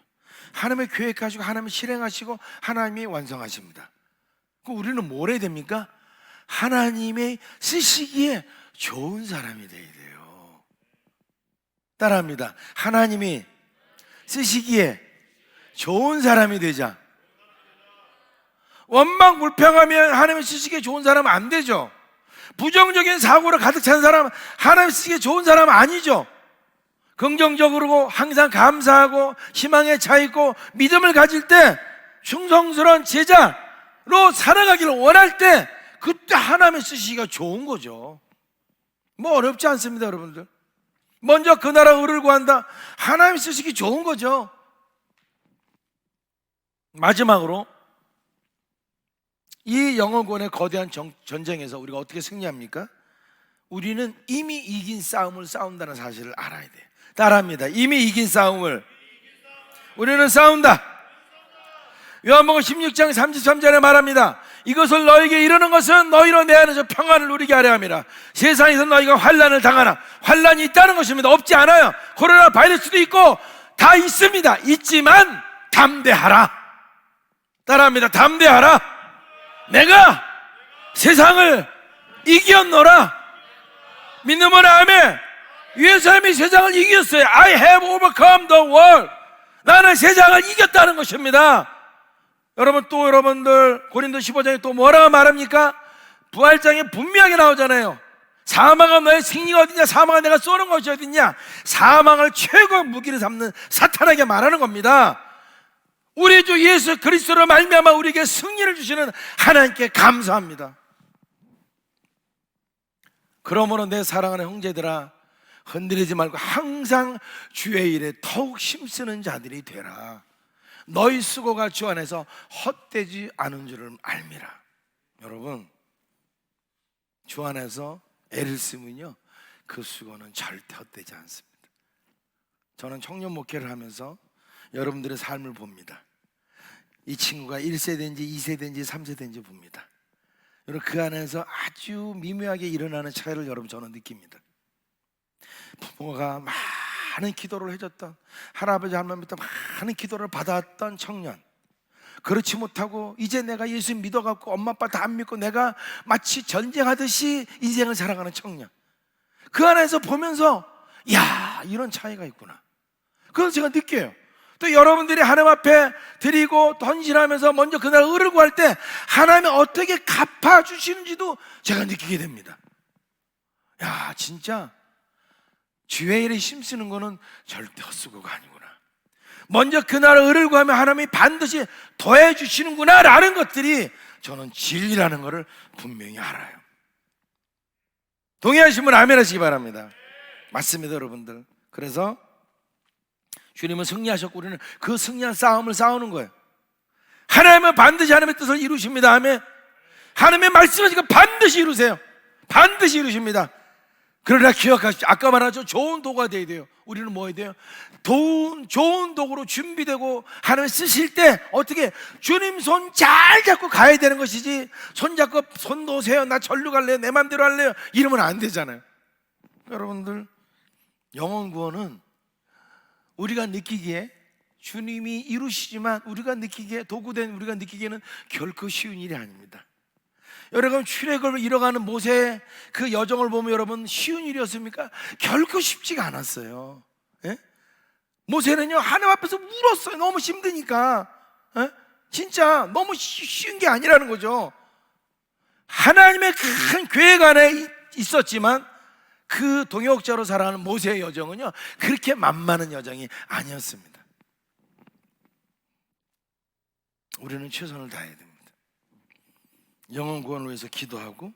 하나님의 계획하시고 하나님이 실행하시고 하나님이 완성하십니다. 그럼 우리는 뭘 해야 됩니까? 하나님의 쓰시기에 좋은 사람이 되어야 돼요. 따라합니다. 하나님이 쓰시기에 좋은 사람이 되자. 원망불평하면 하나님이 쓰시기에 좋은 사람은 안 되죠. 부정적인 사고로 가득 찬 사람은 하나님이 쓰시기에 좋은 사람은 아니죠. 긍정적으로 항상 감사하고 희망에 차있고 믿음을 가질 때 충성스러운 제자로 살아가기를 원할 때 그때 하나님의 쓰시기가 좋은 거죠. 어렵지 않습니다, 여러분들. 먼저 그 나라 의를 구한다. 하나님 쓰시기 좋은 거죠. 마지막으로 이 영혼권의 거대한 전쟁에서 우리가 어떻게 승리합니까? 우리는 이미 이긴 싸움을 싸운다는 사실을 알아야 돼요. 따라합니다. 이미 이긴 싸움을 우리는 싸운다. 요한복음 16장 33절에 말합니다. 이것을 너에게 이르는 것은 너희로 내 안에서 평안을 누리게 하려 함이라. 세상에서 너희가 환난을 당하나. 환난이 있다는 것입니다. 없지 않아요. 코로나 바이러스도 있고 다 있습니다. 있지만 담대하라. 따라합니다. 담대하라. 내가 세상을 이겼노라. 믿는 아멘. 예수님이 세상을 이겼어요. I have overcome the world. 나는 세상을 이겼다는 것입니다. 여러분들 고린도 15장에 또 뭐라고 말합니까? 부활장에 분명하게 나오잖아요. 사망은 너의 승리가 어딨냐? 사망은 내가 쏘는 것이 어딨냐? 사망을 최고의 무기를 삼는 사탄에게 말하는 겁니다. 우리 주 예수 그리스도로 말미암아 우리에게 승리를 주시는 하나님께 감사합니다. 그러므로 내 사랑하는 형제들아, 흔들리지 말고 항상 주의 일에 더욱 힘쓰는 자들이 되라. 너희 수고가 주 안에서 헛되지 않은 줄을 알미라. 여러분, 주 안에서 애를 쓰면요, 그 수고는 절대 헛되지 않습니다. 저는 청년 목회를 하면서 여러분들의 삶을 봅니다. 이 친구가 1세대인지 2세대인지 3세대인지 봅니다. 여러분, 그 안에서 아주 미묘하게 일어나는 차이를 여러분 저는 느낍니다. 부모가 많은 기도를 해줬던, 할아버지 할머니부터 많은 기도를 받았던 청년, 그렇지 못하고 이제 내가 예수 믿어갖고 엄마 아빠 다 안 믿고 내가 마치 전쟁하듯이 인생을 살아가는 청년, 그 안에서 보면서 야, 이런 차이가 있구나. 그래서 제가 느껴요. 또 여러분들이 하나님 앞에 드리고 헌신하면서 먼저 그날 의를 구할 때 하나님이 어떻게 갚아주시는지도 제가 느끼게 됩니다. 야, 진짜 주의 일에 힘쓰는 거는 절대 헛수고가 아니구나. 먼저 그날의 의를 구하면 하나님이 반드시 더해 주시는구나 라는 것들이 저는 진리라는 것을 분명히 알아요. 동의하시면 아멘 하시기 바랍니다. 맞습니다, 여러분들. 그래서 주님은 승리하셨고 우리는 그 승리한 싸움을 싸우는 거예요. 하나님은 반드시 하나님의 뜻을 이루십니다. 아멘. 하나님의 말씀하시니까 반드시 이루세요. 반드시 이루십니다. 그러나 기억하십시오. 아까 말하죠. 좋은 도구가 돼야 돼요. 우리는 뭐 해야 돼요? 좋은 도구로 준비되고 하나님 쓰실 때 어떻게 주님 손 잘 잡고 가야 되는 것이지, 손 잡고 손 놓으세요, 나 절로 갈래요, 내 맘대로 할래요, 이러면 안 되잖아요. 여러분들, 영혼 구원은 우리가 느끼기에 주님이 이루시지만 우리가 느끼기에, 도구된 우리가 느끼기에는 결코 쉬운 일이 아닙니다. 여러분, 출애굽을 이뤄가는 모세의 그 여정을 보면 여러분, 쉬운 일이었습니까? 결코 쉽지가 않았어요. 예? 모세는요, 하나님 앞에서 울었어요. 너무 힘드니까. 예? 진짜 너무 쉬운 게 아니라는 거죠. 하나님의 큰 계획 안에 있었지만 그 동역자로 살아가는 모세의 여정은요, 그렇게 만만한 여정이 아니었습니다. 우리는 최선을 다해야 됩니다. 영혼 구원을 위해서 기도하고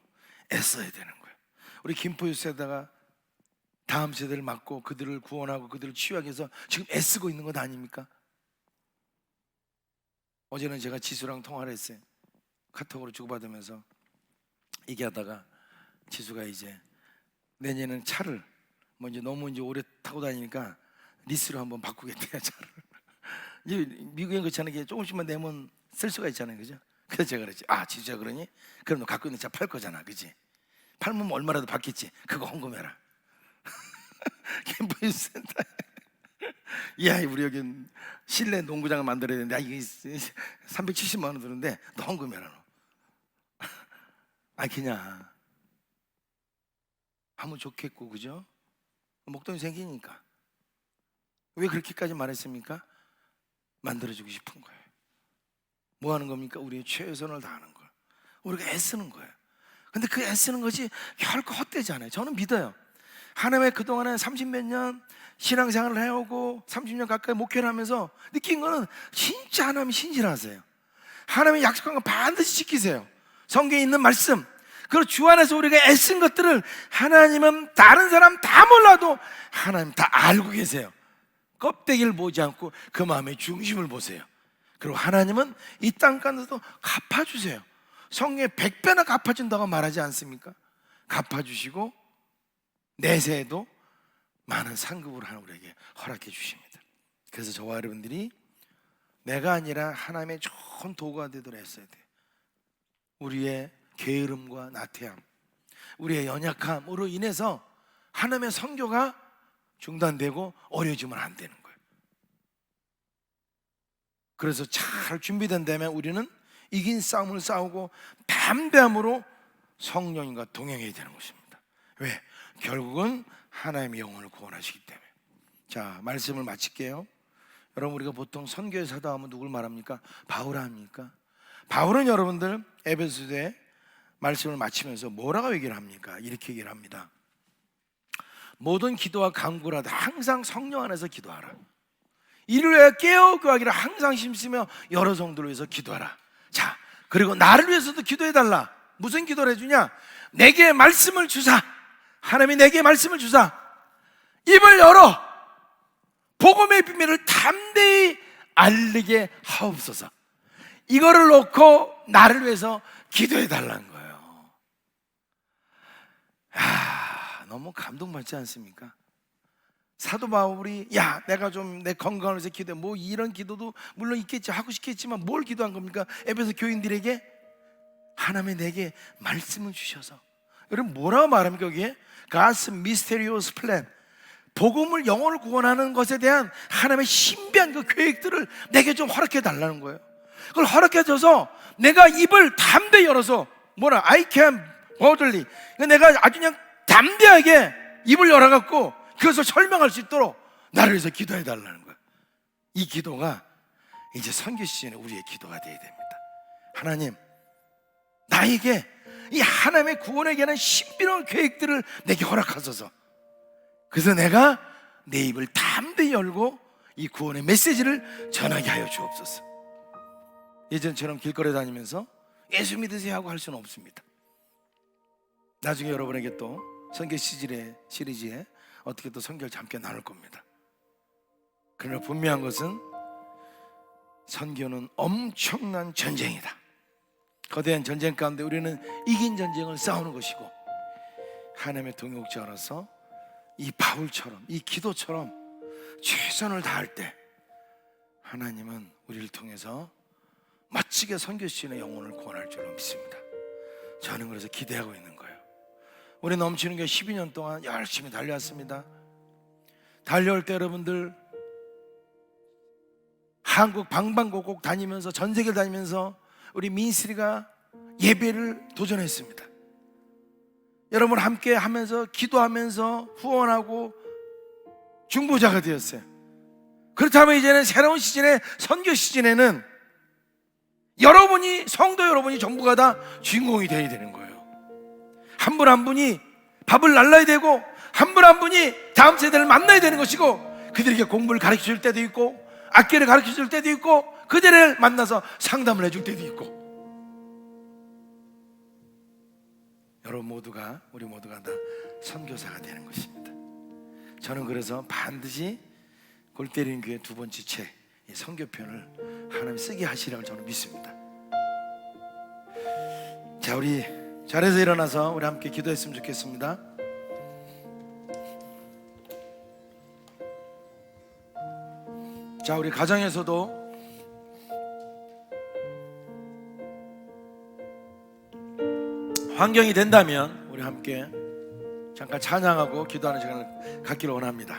애써야 되는 거예요. 우리 김포유세다가 다음 세대를 맡고 그들을 구원하고 그들을 치유하기 위해서 지금 애쓰고 있는 것 아닙니까? 어제는 제가 지수랑 통화를 했어요. 카톡으로 주고받으면서 얘기하다가 지수가 이제 내년에는 차를 이제 너무 오래 타고 다니니까 리스로 한번 바꾸겠대요, 차를. 이제 미국엔 그렇지 않게 조금씩만 내면 쓸 수가 있잖아요, 그죠? 그래서 제가 그랬지. 지수야, 그러니? 그럼 너 갖고 있는 차 팔 거잖아, 그지? 팔면 얼마라도 받겠지. 그거 헌금해라. 캠프센터. 야, 우리 여기 실내 농구장을 만들어야 되는데 이게 370만 원 드는데 너 헌금해라, 너. 그냥 하면 좋겠고, 그죠? 목돈이 생기니까. 왜 그렇게까지 말했습니까? 만들어주고 싶은 거예요. 뭐 하는 겁니까? 우리의 최선을 다하는 거예요. 우리가 애쓰는 거예요. 근데 그 애쓰는 것이 결코 헛되지 않아요. 저는 믿어요. 하나님의 그동안에 30몇 년 신앙생활을 해오고 30년 가까이 목회를 하면서 느낀 거는 진짜 하나님이 신실하세요. 하나님이 약속한 거 반드시 지키세요. 성경에 있는 말씀, 그리고 주 안에서 우리가 애쓴 것들을 하나님은 다른 사람 다 몰라도 하나님 다 알고 계세요. 껍데기를 보지 않고 그 마음의 중심을 보세요. 그리고 하나님은 이 땅 가운데서 갚아주세요. 성경에 100배나 갚아준다고 말하지 않습니까? 갚아주시고 내세에도 많은 상급을 우리에게 허락해 주십니다. 그래서 저와 여러분들이 내가 아니라 하나님의 좋은 도구가 되도록 했어야 돼요. 우리의 게으름과 나태함, 우리의 연약함으로 인해서 하나님의 선교가 중단되고 어려워지면 안 되는 거예요. 그래서 잘 준비된다면 우리는 이긴 싸움을 싸우고 담대함으로 성령님과 동행해야 되는 것입니다. 왜? 결국은 하나님의 영혼을 구원하시기 때문에. 자, 말씀을 마칠게요. 여러분, 우리가 보통 선교의 사도 하면 누굴 말합니까? 바울 아닙니까? 바울은 여러분들 에베소서에 말씀을 마치면서 뭐라고 얘기를 합니까? 이렇게 얘기를 합니다. 모든 기도와 간구를 하되 항상 성령 안에서 기도하라. 이를 위하여 깨어 구하기를 항상 힘쓰며 여러 성도를 위해서 기도하라. 자, 그리고 나를 위해서도 기도해달라. 무슨 기도를 해주냐? 내게 말씀을 주사. 하나님이 내게 말씀을 주사. 입을 열어 복음의 비밀을 담대히 알리게 하옵소서. 이거를 놓고 나를 위해서 기도해달라는 거예요. 너무 감동받지 않습니까? 사도 바울이 내가 좀 내 건강을 위해서 기도해. 뭐 이런 기도도 물론 있겠지, 하고 싶겠지만 뭘 기도한 겁니까? 에베소 교인들에게 하나님이 내게 말씀을 주셔서. 여러분, 뭐라고 말합니까? 여기에 God's mysterious plan, 복음을, 영혼을 구원하는 것에 대한 하나님의 신비한 그 계획들을 내게 좀 허락해 달라는 거예요. 그걸 허락해 줘서 내가 입을 담대히 열어서 I can boldly, 내가 아주 그냥 담대하게 입을 열어갖고 그것을 설명할 수 있도록 나를 위해서 기도해 달라는 거예요. 이 기도가 이제 선교 시즌에 우리의 기도가 되어야 됩니다. 하나님, 나에게 이 하나님의 구원에 관한 신비로운 계획들을 내게 허락하소서. 그래서 내가 내 입을 담대히 열고 이 구원의 메시지를 전하게 하여 주옵소서. 예전처럼 길거리에 다니면서 예수 믿으세요 하고 할 수는 없습니다. 나중에 여러분에게 또 선교 시리즈에 어떻게 또 선교를 함께 나눌 겁니다. 그러나 분명한 것은 선교는 엄청난 전쟁이다. 거대한 전쟁 가운데 우리는 이긴 전쟁을 싸우는 것이고, 하나님의 동역자로서 이 바울처럼, 이 기도처럼 최선을 다할 때 하나님은 우리를 통해서 멋지게 선교시인의 영혼을 구원할 줄로 믿습니다. 저는 그래서 기대하고 있는 거예요. 우리 넘치는 게 12년 동안 열심히 달려왔습니다. 달려올 때 여러분들 한국 방방곡곡 다니면서, 전 세계를 다니면서 우리 민스리가 예배를 도전했습니다. 여러분 함께 하면서 기도하면서 후원하고 중보자가 되었어요. 그렇다면 이제는 새로운 시즌의 선교 시즌에는 여러분이, 성도 여러분이 전부가 다 주인공이 되어야 되는 거예요. 한 분 한 분이 밥을 날라야 되고, 한 분 한 분이 다음 세대를 만나야 되는 것이고, 그들에게 공부를 가르쳐 줄 때도 있고, 악기를 가르쳐 줄 때도 있고, 그들을 만나서 상담을 해줄 때도 있고, 여러분 모두가, 우리 모두가 다 선교사가 되는 것입니다. 저는 그래서 반드시 골 때리는 교회 두 번째 책, 이 선교편을 하나님 쓰게 하시라고 저는 믿습니다. 자, 우리 자리에서 일어나서 우리 함께 기도했으면 좋겠습니다. 자, 우리 가정에서도 환경이 된다면 우리 함께 잠깐 찬양하고 기도하는 시간을 갖기를 원합니다.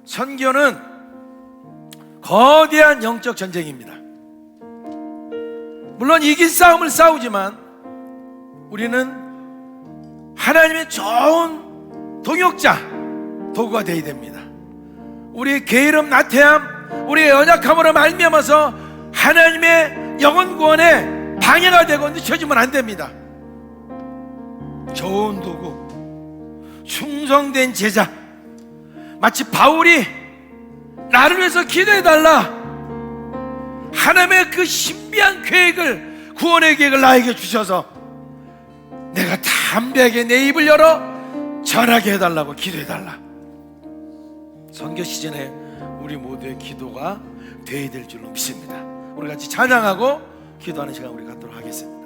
선교는 거대한 영적 전쟁입니다. 물론 이긴 싸움을 싸우지만 우리는 하나님의 좋은 동역자, 도구가 되어야 됩니다. 우리의 게으름, 나태함, 우리의 연약함으로 말미암아서 하나님의 영혼 구원에 방해가 되고 늦춰지면 안 됩니다. 좋은 도구, 충성된 제자, 마치 바울이 나를 위해서 기도해달라, 하나님의 그 신비한 계획을, 구원의 계획을 나에게 주셔서 내가 담대하게 내 입을 열어 전하게 해달라고 기도해달라. 선교 시즌에 우리 모두의 기도가 되어야 될 줄로 믿습니다. 우리 같이 찬양하고 기도하는 시간 우리 갖도록 하겠습니다.